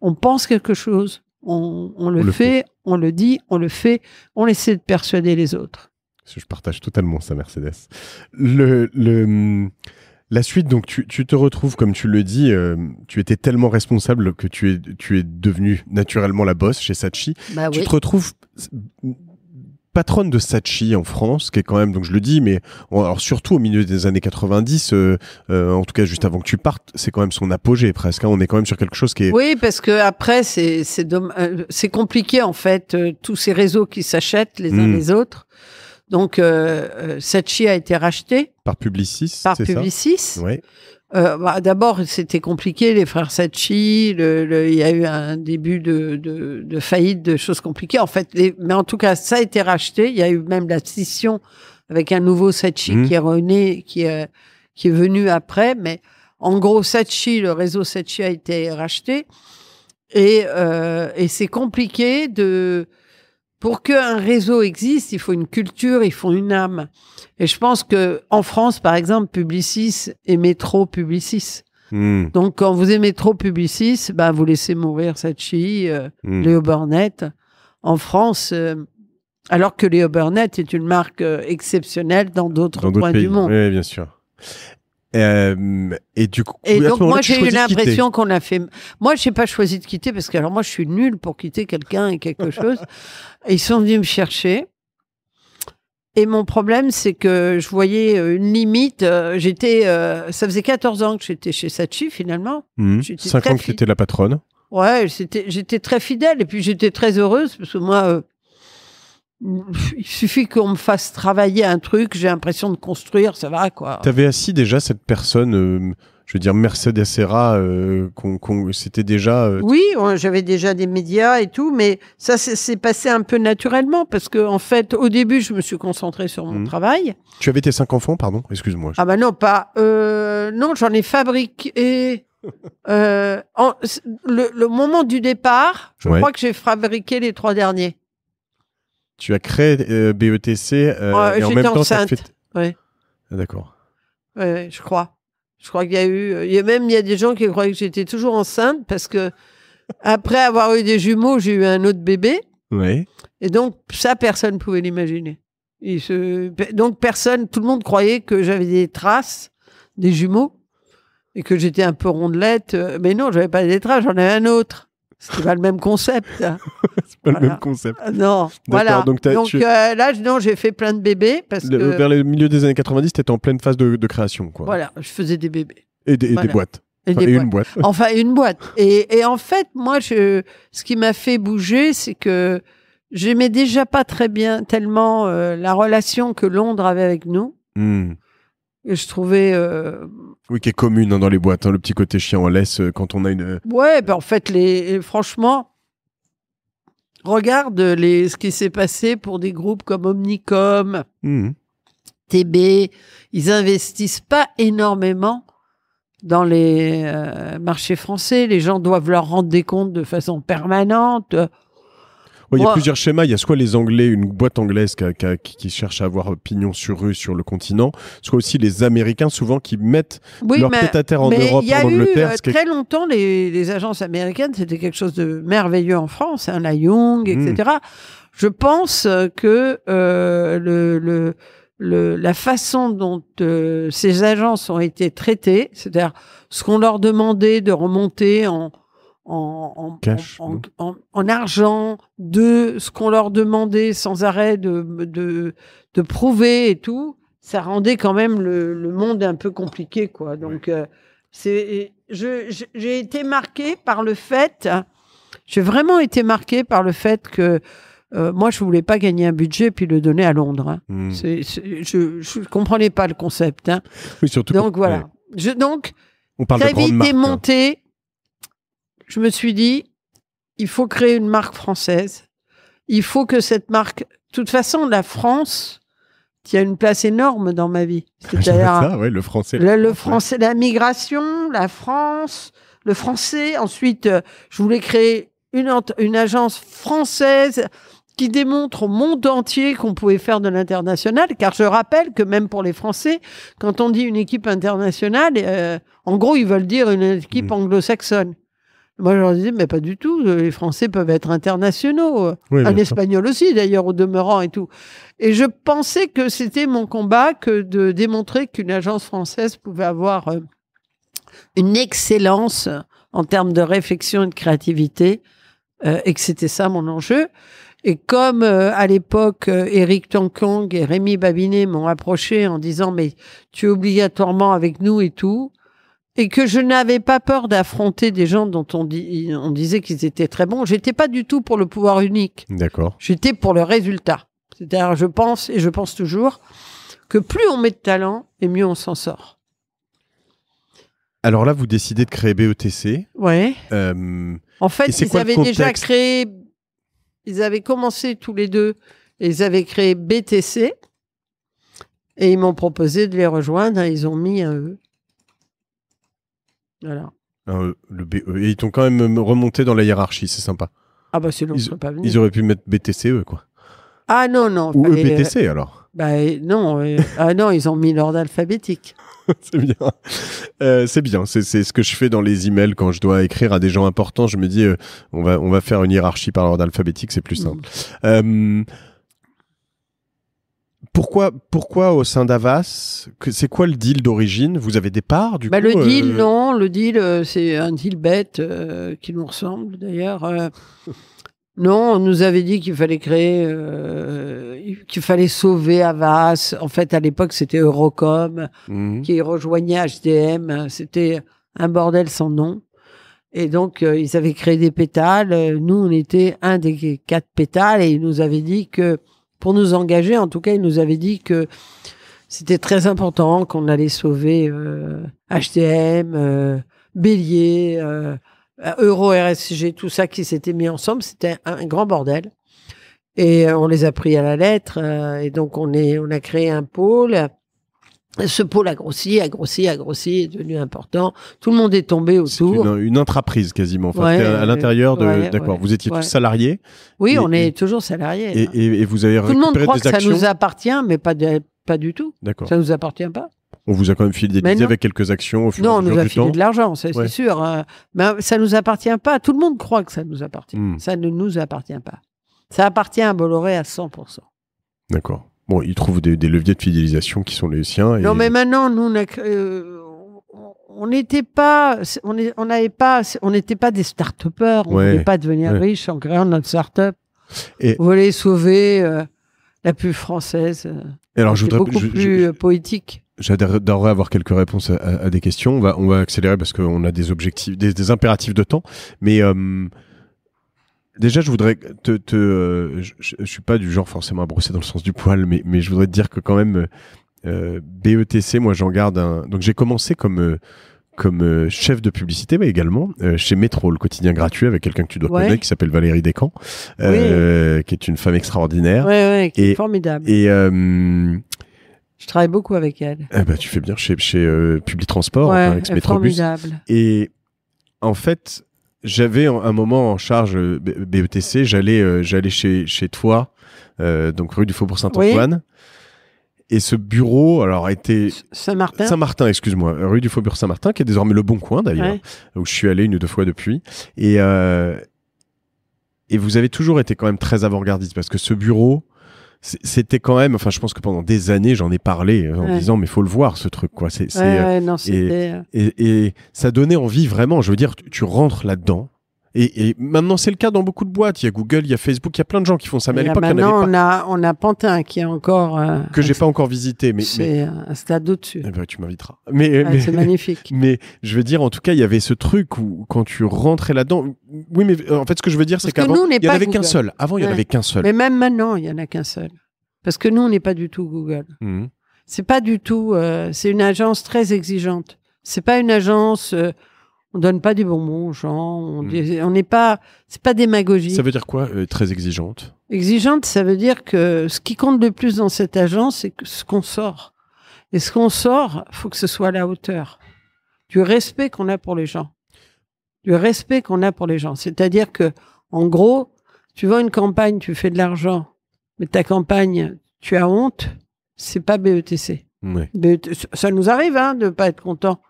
B: On pense quelque chose, on le fait, on le dit, on le fait, on essaie de persuader les autres.
A: Je partage totalement ça, Mercedes. La suite, donc tu te retrouves, comme tu le dis, tu étais tellement responsable que tu es devenue naturellement la boss chez Saatchi.
B: Bah
A: tu
B: oui.
A: te retrouves patronne de Saatchi en France, qui est quand même, donc je le dis, mais alors surtout au milieu des années 90, en tout cas juste avant que tu partes, c'est quand même son apogée presque. Hein, on est quand même sur quelque chose qui est...
B: Oui, parce que après c'est compliqué en fait, tous ces réseaux qui s'achètent les uns les autres. Donc, Saatchi a été racheté
A: par Publicis.
B: Par Publicis.
A: Ouais.
B: D'abord, c'était compliqué, les frères Saatchi. Il y a eu un début de faillite, de choses compliquées. En fait, mais en tout cas, ça a été racheté. Il y a eu même la scission avec un nouveau Saatchi qui est rené, qui est venu après. Mais en gros, Saatchi, le réseau Saatchi a été racheté. Et c'est compliqué pour qu'un réseau existe, il faut une culture, il faut une âme. Et je pense que en France, par exemple, Publicis aimait trop Publicis. Donc, quand vous aimez trop Publicis, vous laissez mourir Saatchi, Léo Burnett. En France, alors que Léo Burnett est une marque exceptionnelle dans d'autres coins du monde.
A: Oui, bien sûr. Et du coup,
B: donc moi j'ai eu l'impression qu'on a fait. Moi j'ai pas choisi de quitter parce que alors moi je suis nulle pour quitter quelqu'un et quelque chose. Et ils sont venus me chercher. Et mon problème c'est que je voyais une limite. Ça faisait 14 ans que j'étais chez Saatchi finalement.
A: 5 ans que tu étais la patronne.
B: Ouais, j'étais très fidèle et puis j'étais très heureuse parce que moi. Il suffit qu'on me fasse travailler un truc, j'ai l'impression de construire, ça va quoi.
A: T'avais assis déjà cette personne, je veux dire Mercedes Serra, c'était déjà...
B: Oui, j'avais déjà des médias et tout, mais ça s'est passé un peu naturellement parce que en fait, au début, je me suis concentrée sur mon travail.
A: Tu avais tes 5 enfants, pardon? Excuse-moi.
B: Ah non, pas... non, j'en ai fabriqué... le moment du départ, je crois que j'ai fabriqué les 3 derniers.
A: Tu as créé BETC et en même temps tu as fait...
B: Ouais.
A: Ah, d'accord.
B: Ouais, je crois. Je crois qu'il y a eu... Il y a des gens qui croyaient que j'étais toujours enceinte parce que après avoir eu des jumeaux, j'ai eu un autre bébé.
A: Ouais.
B: Et donc, ça, personne ne pouvait l'imaginer. Donc, tout le monde croyait que j'avais des traces des jumeaux et que j'étais un peu rondelette. Mais non, j'avais pas des traces, j'en avais un autre. C'est pas le même concept.
A: C'est pas le même concept.
B: Non, voilà. Donc là, non, j'ai fait plein de bébés parce que...
A: Vers le milieu des années 90, tu étais en pleine phase de création, quoi.
B: Voilà, je faisais des bébés.
A: Et des boîtes. Une boîte.
B: Enfin, une boîte. Et en fait, moi, ce qui m'a fait bouger, c'est que j'aimais déjà pas très bien tellement la relation que Londres avait avec nous. Et je trouvais...
A: Oui, qui est commune dans les boîtes, le petit côté chien en laisse quand on a une...
B: Ouais, en fait, franchement, regarde ce qui s'est passé pour des groupes comme Omnicom, TB. Ils investissent pas énormément dans les marchés français. Les gens doivent leur rendre des comptes de façon permanente.
A: Il y a plusieurs schémas. Il y a soit les Anglais, une boîte anglaise qui cherche à avoir pignon sur rue sur le continent, soit aussi les Américains, souvent, qui mettent leur tête-à-terre en Europe, en Angleterre.
B: Très longtemps, les agences américaines, c'était quelque chose de merveilleux en France, la Young, etc. Je pense que la façon dont ces agences ont été traitées, c'est-à-dire ce qu'on leur demandait de remonter en argent, de ce qu'on leur demandait sans arrêt de prouver et tout, ça rendait quand même le monde un peu compliqué, quoi. Donc, j'ai été marquée par le fait, j'ai vraiment été marquée par le fait que moi, je voulais pas gagner un budget puis le donner à Londres. Hein. Je comprenais pas le concept. Hein.
A: Oui, surtout.
B: Donc, voilà.
A: On parle de grande marque,
B: monté. Je me suis dit, il faut créer une marque française. Il faut que cette marque... De toute façon, la France, il y a une place énorme dans ma vie.
A: C'est-à-dire le français.
B: Le français, la migration, la France, le français. Ensuite, je voulais créer une agence française qui démontre au monde entier qu'on pouvait faire de l'international, car je rappelle que même pour les Français, quand on dit une équipe internationale, en gros, ils veulent dire une équipe anglo-saxonne. Moi, je leur disais, mais pas du tout. Les Français peuvent être internationaux. Un Espagnol aussi, d'ailleurs, au demeurant et tout. Et je pensais que c'était mon combat que de démontrer qu'une agence française pouvait avoir une excellence en termes de réflexion et de créativité, et que c'était ça mon enjeu. Et comme à l'époque, Éric Tonkong et Rémi Babinet m'ont approché en disant, mais tu es obligatoirement avec nous et tout, et que je n'avais pas peur d'affronter des gens dont on disait qu'ils étaient très bons. J'étais pas du tout pour le pouvoir unique.
A: D'accord.
B: J'étais pour le résultat. C'est-à-dire, je pense toujours, que plus on met de talent, et mieux on s'en sort.
A: Alors là, vous décidez de créer BETC.
B: Ouais. En fait, ils avaient déjà créé... Ils avaient commencé tous les deux, et ils avaient créé BTC, et ils m'ont proposé de les rejoindre, et ils ont mis un E. Voilà.
A: Et ils t'ont quand même remonté dans la hiérarchie, c'est sympa.
B: Ah bah sinon, ils pas venus.
A: Ils auraient pu mettre BTCE, quoi.
B: Ah non.
A: Ou EBTC, alors.
B: Bah non, non, ils ont mis l'ordre alphabétique.
A: C'est bien. C'est bien. C'est ce que je fais dans les emails quand je dois écrire à des gens importants. Je me dis, on va faire une hiérarchie par ordre alphabétique, c'est plus simple. Pourquoi au sein d'Havas, c'est quoi le deal d'origine? Vous avez des parts du coup?
B: Le deal, non. Le deal, c'est un deal bête qui nous ressemble d'ailleurs. Non, on nous avait dit qu'il fallait créer, qu'il fallait sauver Havas. En fait, à l'époque, c'était Eurocom qui rejoignait HDM. C'était un bordel sans nom. Et donc, ils avaient créé des pétales. Nous, on était un des 4 pétales et ils nous avaient dit que, pour nous engager, en tout cas, ils nous avaient dit que c'était très important, qu'on allait sauver HDM, Bélier, Euro RSG, tout ça qui s'était mis ensemble. C'était un grand bordel. Et on les a pris à la lettre. Et donc, on a créé un pôle. Ce pôle a grossi, est devenu important. Tout le monde est tombé autour.
A: C'est une intraprise quasiment. Enfin, à l'intérieur de. D'accord. Vous étiez tous salariés.
B: Oui, on est toujours salariés.
A: Et vous avez récupéré des actions. Tout le monde croit
B: que ça nous appartient, mais pas du tout.
A: D'accord.
B: Ça nous appartient pas.
A: On vous a quand même fidélisé avec quelques actions au fur et à mesure du temps.
B: Non, on nous a filé de l'argent, c'est sûr. Mais ça nous appartient pas. Tout le monde croit que ça nous appartient. Ça ne nous appartient pas. Ça appartient à Bolloré à 100%.
A: D'accord. Bon, ils trouvent des leviers de fidélisation qui sont les siens.
B: Non, mais maintenant, nous, on n'était pas, on n'était pas des start-upers. On ne voulait pas devenir riches en créant notre start-up. On voulait sauver la pub française.
A: Et alors, je voudrais
B: beaucoup plus poétique.
A: J'adorerais avoir quelques réponses à des questions. On va accélérer parce qu'on a des objectifs, des impératifs de temps. Mais déjà, je voudrais je suis pas du genre forcément à brosser dans le sens du poil, mais je voudrais te dire que quand même BETC, moi j'en garde un. Donc j'ai commencé comme chef de publicité, mais également chez Métro, le quotidien gratuit, avec quelqu'un que tu dois connaître, qui s'appelle Valérie Descamps, qui est une femme extraordinaire.
B: Qui est formidable.
A: Et
B: je travaille beaucoup avec elle.
A: Tu fais bien chez Publitransport, avec Métrobus.
B: Formidable.
A: Et en fait, j'avais un moment en charge BETC, j'allais chez toi, donc rue du Faubourg Saint-Antoine. Et ce bureau, alors, était... Saint-Martin, excuse-moi. Rue du Faubourg Saint-Martin, qui est désormais le Bon Coin, d'ailleurs, où je suis allé 1 ou 2 fois depuis. Et vous avez toujours été quand même très avant-gardiste, parce que ce bureau, c'était quand même... Enfin, je pense que pendant des années, j'en ai parlé, en disant, mais il faut le voir, ce truc, quoi. Et ça donnait envie, vraiment. Je veux dire, tu rentres là-dedans. Et maintenant, c'est le cas dans beaucoup de boîtes. Il y a Google, il y a Facebook, il y a plein de gens qui font ça. Mais à l'époque, il n'y en avait pas.
B: On a Pantin qui est encore...
A: que j'ai pas encore visité.
B: C'est un stade au-dessus.
A: Tu m'inviteras.
B: C'est magnifique.
A: Mais je veux dire, en tout cas, il y avait ce truc où quand tu rentrais là-dedans... Oui, mais en fait, ce que je veux dire, c'est qu'avant, il n'y en avait qu'un seul. Avant, il n'y en avait qu'un seul.
B: Mais même maintenant, il n'y en a qu'un seul. Parce que nous, on n'est pas du tout Google. C'est pas du tout... c'est une agence très exigeante. C'est pas une agence... on donne pas des bonbons aux gens. On n'est pas... C'est pas démagogique.
A: Ça veut dire quoi, très exigeante?
B: Exigeante, ça veut dire que ce qui compte le plus dans cette agence, c'est ce qu'on sort. Et ce qu'on sort, il faut que ce soit à la hauteur du respect qu'on a pour les gens. Du respect qu'on a pour les gens. C'est-à-dire que, en gros, tu vends une campagne, tu fais de l'argent, mais ta campagne, tu as honte, c'est pas BETC. Ça nous arrive de ne pas être content.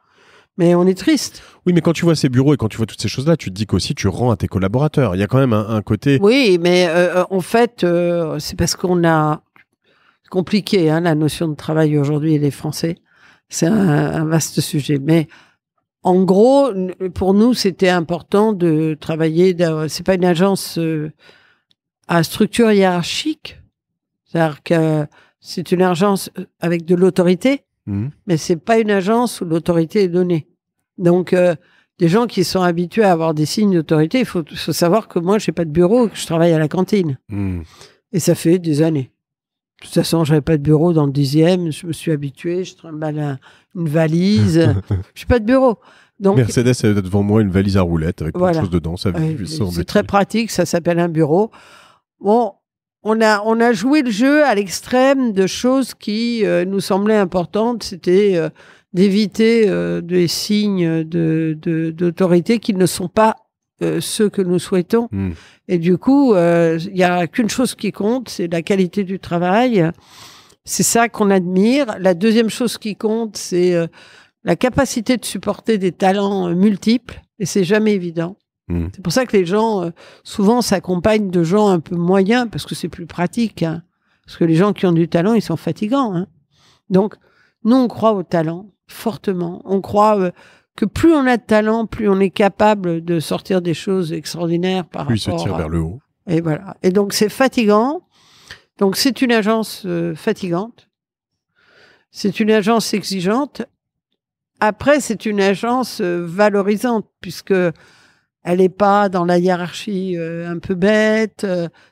B: Mais on est triste.
A: Oui, mais quand tu vois ces bureaux et quand tu vois toutes ces choses-là, tu te dis qu'aussi tu rends à tes collaborateurs. Il y a quand même un côté...
B: Oui, mais en fait, c'est parce qu'on a... C'est compliqué, la notion de travail aujourd'hui et les Français. C'est un vaste sujet. Mais en gros, pour nous, c'était important de travailler... C'est pas une agence à structure hiérarchique. C'est-à-dire que c'est une agence avec de l'autorité. Mais c'est pas une agence où l'autorité est donnée. Donc, des gens qui sont habitués à avoir des signes d'autorité, il faut savoir que moi, j'ai pas de bureau, que je travaille à la cantine. Et ça fait des années. De toute façon, j'avais pas de bureau dans le 10e. Je me suis habitué. Je trimballe une valise. J'ai pas de bureau. Donc,
A: Mercedes a devant moi une valise à roulettes avec plein de choses dedans.
B: C'est très pratique. Ça s'appelle un bureau. Bon. On a joué le jeu à l'extrême de choses qui nous semblaient importantes. C'était d'éviter des signes d'autorité qui ne sont pas ceux que nous souhaitons. Et du coup, il n'y a qu'une chose qui compte, c'est la qualité du travail. C'est ça qu'on admire. La deuxième chose qui compte, c'est la capacité de supporter des talents multiples. Et c'est jamais évident. C'est pour ça que les gens, souvent, s'accompagnent de gens un peu moyens, parce que c'est plus pratique. Parce que les gens qui ont du talent, ils sont fatigants. Donc, nous, on croit au talent, fortement. On croit que plus on a de talent, plus on est capable de sortir des choses extraordinaires par rapport...
A: Plus il se tire vers le haut.
B: Et voilà. Et donc, c'est fatigant. Donc, c'est une agence fatigante. C'est une agence exigeante. Après, c'est une agence valorisante, puisque... Elle n'est pas dans la hiérarchie un peu bête.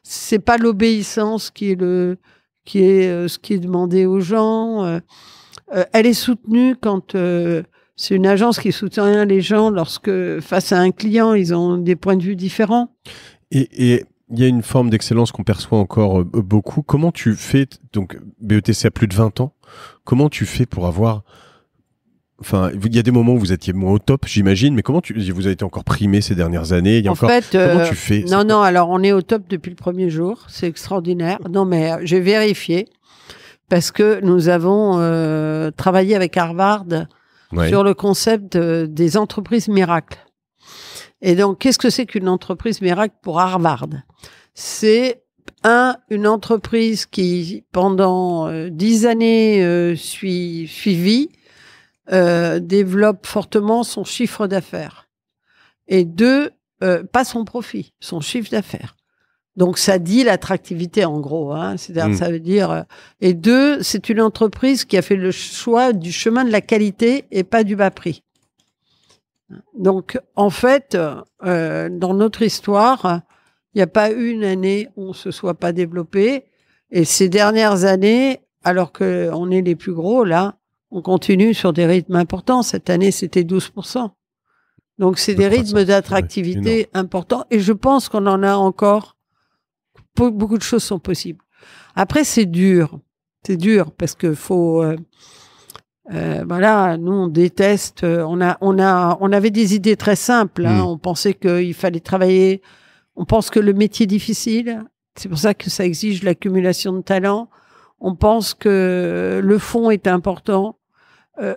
B: C'est pas l'obéissance qui est ce qui est demandé aux gens. Elle est soutenue quand c'est une agence qui soutient les gens lorsque face à un client, ils ont des points de vue différents.
A: Et il y a une forme d'excellence qu'on perçoit encore beaucoup. Comment tu fais, donc BETC a plus de 20 ans, comment tu fais pour avoir... Enfin, il y a des moments où vous étiez moins au top, j'imagine, mais comment vous avez été encore primé ces dernières années? Comment tu fais?
B: Non, alors on est au top depuis le premier jour, c'est extraordinaire. Non, mais j'ai vérifié, parce que nous avons travaillé avec Harvard sur le concept des entreprises miracles. Et donc, qu'est-ce que c'est qu'une entreprise miracle pour Harvard? C'est une entreprise qui, pendant 10 années suivies, développe fortement son chiffre d'affaires. Et 2, pas son profit, son chiffre d'affaires. Donc, ça dit l'attractivité, en gros. C'est-à-dire, ça veut dire... Et 2, c'est une entreprise qui a fait le choix du chemin de la qualité et pas du bas prix. Donc, en fait, dans notre histoire, il n'y a pas une année où on ne se soit pas développé. Et ces dernières années, alors qu'on est les plus gros, là, on continue sur des rythmes importants. Cette année, c'était 12%. Donc, c'est des rythmes d'attractivité importants. Et je pense qu'on en a encore. Beaucoup de choses sont possibles. Après, c'est dur. C'est dur parce que faut. Voilà, nous on déteste. On avait des idées très simples. Hein. On pensait qu'il fallait travailler. On pense que le métier est difficile. C'est pour ça que ça exige l'accumulation de talent. On pense que le fond est important.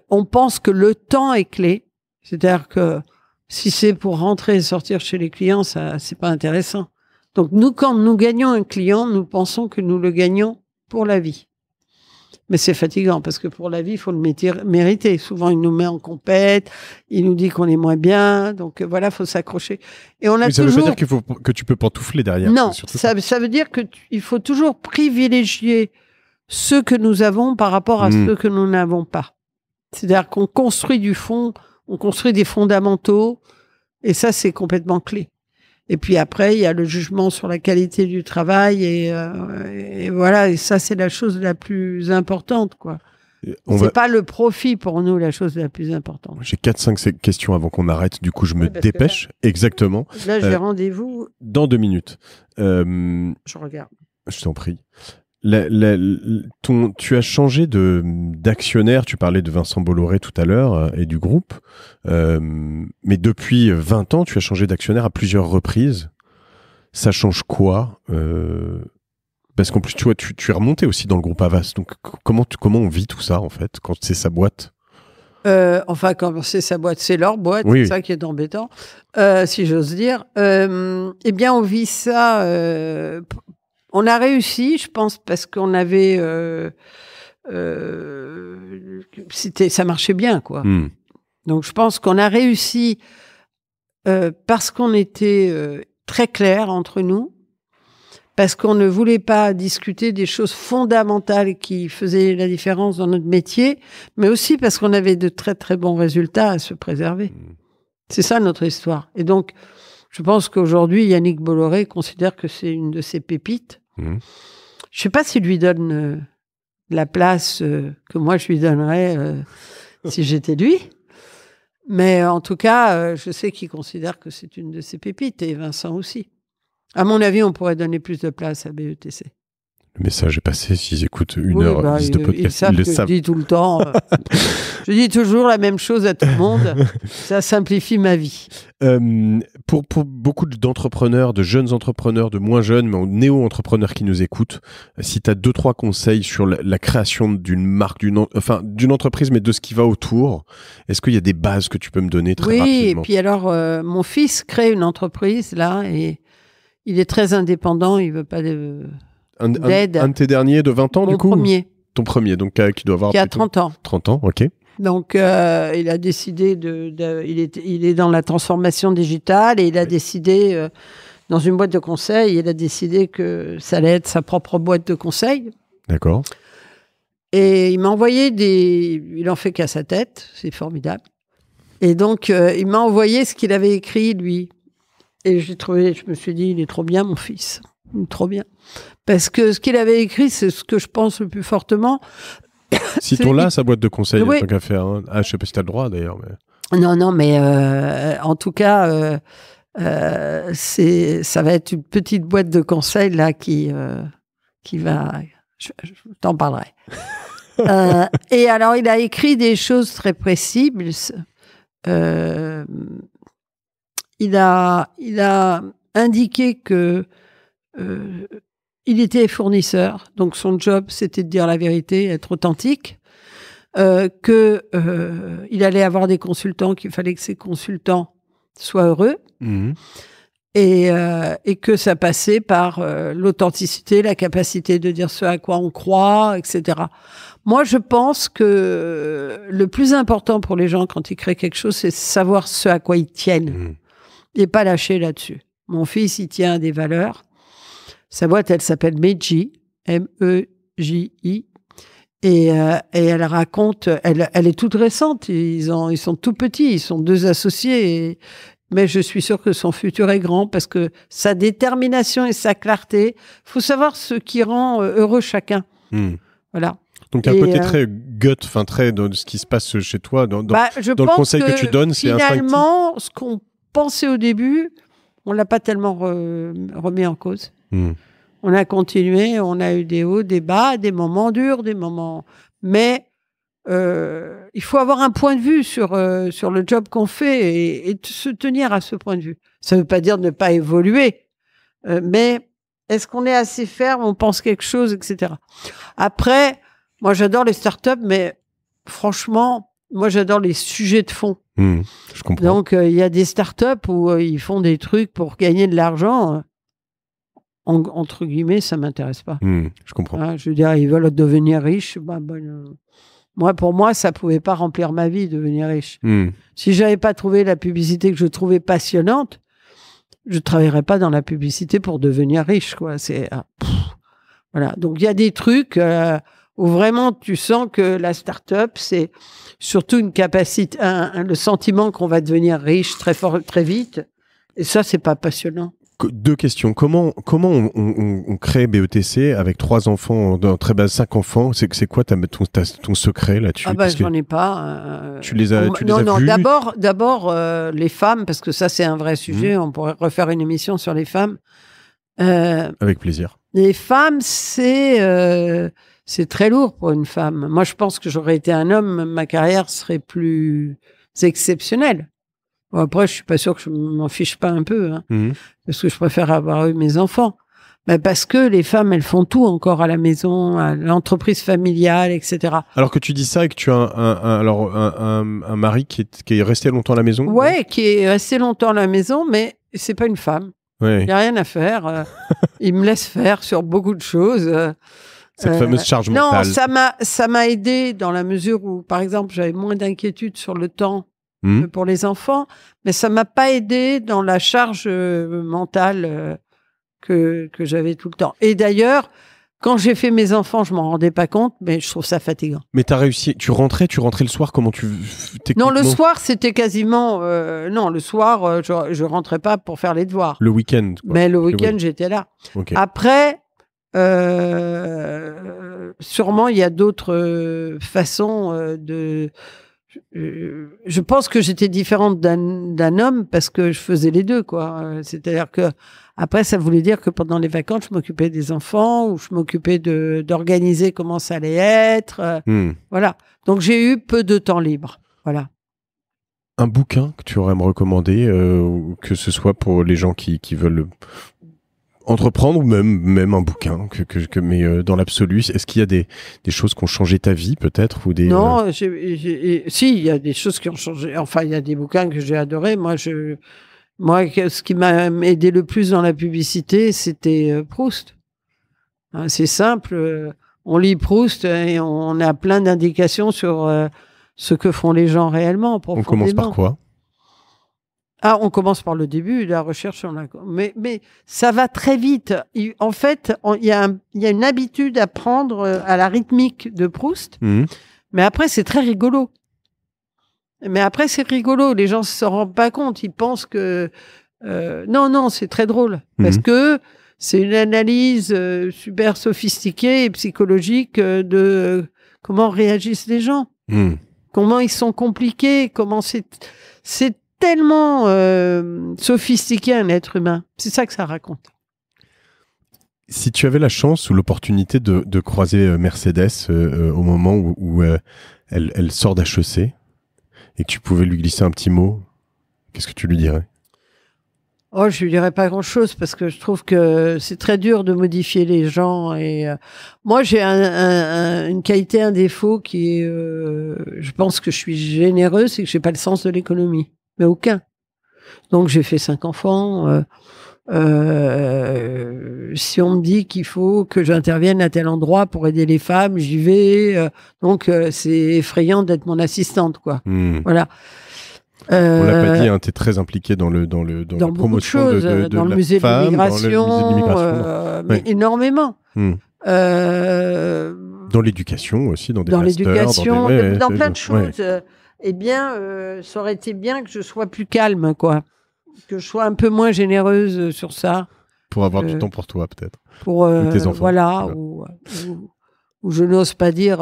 B: On pense que le temps est clé. C'est-à-dire que si c'est pour rentrer et sortir chez les clients, ça c'est pas intéressant. Donc nous, quand nous gagnons un client, nous pensons que nous le gagnons pour la vie. Mais c'est fatigant parce que pour la vie, il faut le mériter. Souvent, il nous met en compète, il nous dit qu'on est moins bien. Donc voilà, il faut s'accrocher. Et on a
A: ça
B: toujours...
A: veut pas dire que tu peux pantoufler derrière.
B: Non, ça veut dire qu'il faut toujours privilégier ceux que nous avons par rapport à ceux que nous n'avons pas. C'est-à-dire qu'on construit du fond, on construit des fondamentaux, et ça, c'est complètement clé. Et puis après, il y a le jugement sur la qualité du travail et voilà. Et ça, c'est la chose la plus importante, quoi. C'est pas le profit pour nous la chose la plus importante.
A: J'ai 4-5 questions avant qu'on arrête. Du coup, je me dépêche. Exactement.
B: Là, j'ai rendez-vous.
A: Dans 2 minutes.
B: Je regarde.
A: Je t'en prie. Tu as changé d'actionnaire, tu parlais de Vincent Bolloré tout à l'heure et du groupe, mais depuis 20 ans, tu as changé d'actionnaire à plusieurs reprises. Ça change quoi Parce qu'en plus, tu vois, tu es remonté aussi dans le groupe Havas, donc comment on vit tout ça en fait, quand c'est sa boîte?
B: Enfin, quand c'est sa boîte, c'est leur boîte, c'est ça qui est embêtant, si j'ose dire. Eh bien, on vit ça... on a réussi, je pense, parce qu'on avait... ça marchait bien, quoi. Donc, je pense qu'on a réussi parce qu'on était très clairs entre nous, parce qu'on ne voulait pas discuter des choses fondamentales qui faisaient la différence dans notre métier, mais aussi parce qu'on avait de très, très bons résultats à se préserver. C'est ça, notre histoire. Et donc... Je pense qu'aujourd'hui, Yannick Bolloré considère que c'est une de ses pépites. Je ne sais pas s'il lui donne la place que moi, je lui donnerais si j'étais lui. Mais en tout cas, je sais qu'il considère que c'est une de ses pépites, et Vincent aussi. À mon avis, on pourrait donner plus de place à BETC.
A: Le message est passé. S'ils écoutent une heure de podcast,
B: ils savent que je dis tout le temps. Je dis toujours la même chose à tout le monde. Ça simplifie ma vie.
A: Pour beaucoup d'entrepreneurs, de jeunes entrepreneurs, de moins jeunes, mais néo-entrepreneurs qui nous écoutent, si tu as 2-3 conseils sur la création d'une marque, d'une entreprise, mais de ce qui va autour, est-ce qu'il y a des bases que tu peux me donner très rapidement?
B: Oui, et puis alors, mon fils crée une entreprise, là, et il est très indépendant, il veut pas d'aide.
A: Un de tes derniers de 20 ans, du coup? Ton premier, donc qui doit avoir...
B: Qui a 30 ans.
A: 30 ans, ok.
B: Donc, il a décidé il est dans la transformation digitale, et il a décidé, dans une boîte de conseil, il a décidé que ça allait être sa propre boîte de conseil.
A: D'accord.
B: Et il m'a envoyé il en fait qu'à sa tête, c'est formidable. Et donc, il m'a envoyé ce qu'il avait écrit, lui. Et je me suis dit, il est trop bien, mon fils. Il est trop bien. Parce que ce qu'il avait écrit, c'est ce que je pense le plus fortement.
A: Citons-là sa boîte de conseil, tant qu'à faire. Hein. Ah, je sais pas si tu as le droit, d'ailleurs. Mais...
B: Non, mais en tout cas, ça va être une petite boîte de conseil, là, qui va... Je t'en parlerai. Et alors, il a écrit des choses très précises. Il a indiqué que il était fournisseur, donc son job, c'était de dire la vérité, être authentique, qu'il allait avoir des consultants, qu'il fallait que ces consultants soient heureux, et que ça passait par l'authenticité, la capacité de dire ce à quoi on croit, etc. Moi, je pense que le plus important pour les gens quand ils créent quelque chose, c'est savoir ce à quoi ils tiennent et pas lâcher là-dessus. Mon fils, il tient à des valeurs. Sa boîte, elle s'appelle Meji, M-E-J-I. Et elle raconte, elle est toute récente. Ils sont tout petits, ils sont 2 associés. Mais je suis sûre que son futur est grand parce que sa détermination et sa clarté, faut savoir ce qui rend heureux chacun. Voilà.
A: Donc, il y a un côté très gut, enfin, très de ce qui se passe chez toi, dans le conseil que tu donnes, c'est instinctif.
B: Finalement, ce qu'on pensait au début, on l'a pas tellement remis en cause. On a continué, on a eu des hauts, des bas, des moments durs, des moments... Mais il faut avoir un point de vue sur le job qu'on fait et se tenir à ce point de vue. Ça ne veut pas dire ne pas évoluer, mais est-ce qu'on est assez ferme, on pense quelque chose, etc. Après, moi j'adore les startups, mais franchement, moi j'adore les sujets de fond.
A: Je comprends.
B: Donc il y a des startups où ils font des trucs pour gagner de l'argent. Entre guillemets, ça m'intéresse pas.
A: Je comprends.
B: Hein, je veux dire, ils veulent devenir riches. Pour moi, ça pouvait pas remplir ma vie, devenir riche. Si j'avais pas trouvé la publicité que je trouvais passionnante, je travaillerais pas dans la publicité pour devenir riche, quoi. Voilà. Donc, il y a des trucs où vraiment tu sens que la start-up, c'est surtout une capacité, le sentiment qu'on va devenir riche très fort, très vite. Et ça, c'est pas passionnant.
A: 2 questions. Comment on crée BETC avec 3 enfants, très bas 5 enfants? C'est quoi ton secret là-dessus?
B: J'en ai pas.
A: Tu les as vus?
B: Non. D'abord, les femmes, parce que ça, c'est un vrai sujet. On pourrait refaire une émission sur les femmes.
A: Avec plaisir.
B: Les femmes, c'est très lourd pour une femme. Moi, je pense que j'aurais été un homme, ma carrière serait plus exceptionnelle. Bon, après, je suis pas sûr que je m'en fiche pas un peu, parce que je préfère avoir eu mes enfants. Mais parce que les femmes, elles font tout encore à la maison, à l'entreprise familiale, etc.
A: Alors que tu dis ça et que tu as un mari qui est resté longtemps à la maison.
B: Ouais, qui est resté longtemps à la maison, mais c'est pas une femme. Il n'y a rien à faire. Il me laisse faire sur beaucoup de choses.
A: Cette fameuse charge mentale.
B: Non, ça m'a aidé dans la mesure où, par exemple, j'avais moins d'inquiétude sur le temps pour les enfants, mais ça m'a pas aidé dans la charge mentale que j'avais tout le temps. Et d'ailleurs, quand j'ai fait mes enfants, je m'en rendais pas compte, mais je trouve ça fatigant.
A: Mais t'as réussi, tu rentrais le soir, comment
B: Non, le soir, c'était quasiment... non, le soir, je rentrais pas pour faire les devoirs.
A: Le week-end, quoi.
B: Mais le week-end, j'étais là.
A: Okay.
B: Après, sûrement, il y a d'autres façons de... Je pense que j'étais différente d'un homme parce que je faisais les deux, quoi. C'est-à-dire que après, ça voulait dire que pendant les vacances, je m'occupais des enfants ou je m'occupais d'organiser comment ça allait être. Voilà. Donc, j'ai eu peu de temps libre. Voilà.
A: Un bouquin que tu aurais à me recommander, que ce soit pour les gens qui veulent entreprendre ou même un bouquin mais dans l'absolu, est-ce qu'il y a des choses qui ont changé ta vie peut-être ou des
B: Non, si, il y a des choses qui ont changé. Enfin, il y a des bouquins que j'ai adorés. Moi, ce qui m'a aidé le plus dans la publicité, c'était Proust. Hein, c'est simple. On lit Proust et on a plein d'indications sur ce que font les gens réellement.
A: On commence par quoi?
B: On commence par le début, la recherche. Mais ça va très vite. En fait, il y a une habitude à prendre à la rythmique de Proust. Mais après, c'est très rigolo. Les gens ne se rendent pas compte. Ils pensent que... Non, c'est très drôle. Parce que c'est une analyse super sophistiquée et psychologique de comment réagissent les gens. Comment ils sont compliqués. Comment c'est tellement sophistiqué un être humain. C'est ça que ça raconte.
A: Si tu avais la chance ou l'opportunité de croiser Mercedes au moment où elle sort d'HEC et que tu pouvais lui glisser un petit mot, qu'est-ce que tu lui dirais?
B: Je lui dirais pas grand-chose parce que je trouve que c'est très dur de modifier les gens. Et moi, j'ai une qualité, un défaut qui est, je pense que je suis généreuse, c'est que j'ai pas le sens de l'économie. Mais aucun. Donc, j'ai fait 5 enfants. Si on me dit qu'il faut que j'intervienne à tel endroit pour aider les femmes, j'y vais. Donc, c'est effrayant d'être mon assistante, quoi. Voilà.
A: On l'a pas dit, hein, tu es très impliqué dans la promotion
B: choses,
A: de
B: dans le
A: la
B: musée
A: femme,
B: de l'immigration, mais énormément.
A: Dans l'éducation aussi, dans
B: plein de choses. Eh bien, ça aurait été bien que je sois plus calme, quoi. Que je sois un peu moins généreuse sur ça.
A: Pour avoir du temps pour toi, peut-être.
B: Pour
A: tes enfants.
B: Voilà. ou je n'ose pas dire...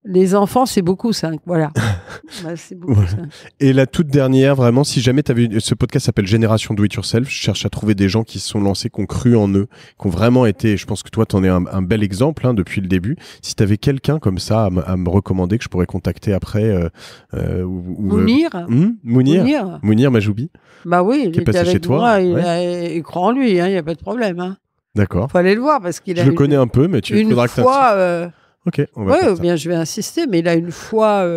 B: les enfants, c'est beaucoup 5, voilà. C'est beaucoup 5.
A: Et la toute dernière, vraiment, si jamais tu as vu, ce podcast s'appelle Génération Do It Yourself, je cherche à trouver des gens qui se sont lancés, qui ont cru en eux, qui ont vraiment été, je pense que toi, tu en es un bel exemple depuis le début. Si tu avais quelqu'un comme ça à me recommander, que je pourrais contacter après.
B: Mounir.
A: Mounir Majoubi.
B: Bah oui,
A: qui est passé chez toi.
B: Moi, il croit en lui, il n'y a pas de problème. Hein.
A: D'accord.
B: Faut aller le voir parce qu'il a.
A: Je le connais un peu, mais tu faudra que
B: fois.
A: Ok, on va faire ça.
B: Bien, je vais insister, mais il a une foi.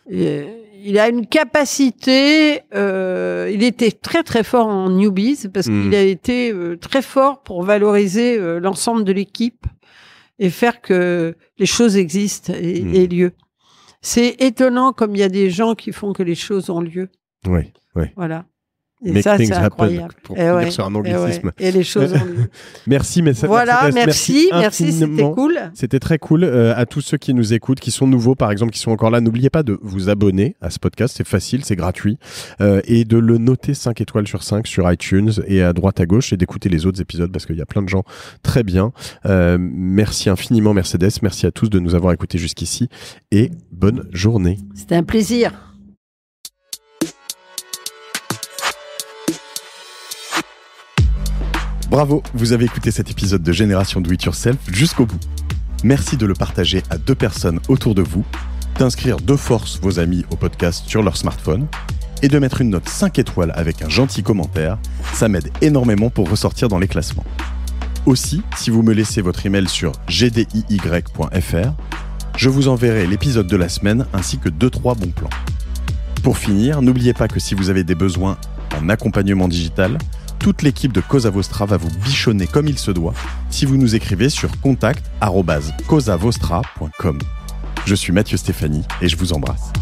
B: Il a une capacité. Il était très très fort en newbies parce qu'il a été très fort pour valoriser l'ensemble de l'équipe et faire que les choses existent et aient lieu. C'est étonnant comme il y a des gens qui font que les choses ont lieu.
A: Oui, oui.
B: Voilà. Et
A: Make
B: ça, c'est
A: happen,
B: incroyable.
A: pour finir sur un anglicisme.
B: Et les choses ont lieu.
A: Merci, mais
B: voilà, merci, c'était cool.
A: C'était très cool. À tous ceux qui nous écoutent, qui sont nouveaux, par exemple, qui sont encore là, n'oubliez pas de vous abonner à ce podcast. C'est facile, c'est gratuit. Et de le noter 5 étoiles sur 5 sur iTunes et à droite à gauche et d'écouter les autres épisodes parce qu'il y a plein de gens très bien. Merci infiniment, Mercedes. Merci à tous de nous avoir écoutés jusqu'ici et bonne journée.
B: C'était un plaisir.
C: Bravo, vous avez écouté cet épisode de Génération Do It Yourself jusqu'au bout. Merci de le partager à 2 personnes autour de vous, d'inscrire de force vos amis au podcast sur leur smartphone et de mettre une note 5 étoiles avec un gentil commentaire. Ça m'aide énormément pour ressortir dans les classements. Aussi, si vous me laissez votre email sur gdiy.fr, je vous enverrai l'épisode de la semaine ainsi que 2-3 bons plans. Pour finir, n'oubliez pas que si vous avez des besoins en accompagnement digital, toute l'équipe de Cosa Vostra va vous bichonner comme il se doit si vous nous écrivez sur contact@cosavostra.com. Je suis Mathieu Stéphanie et je vous embrasse.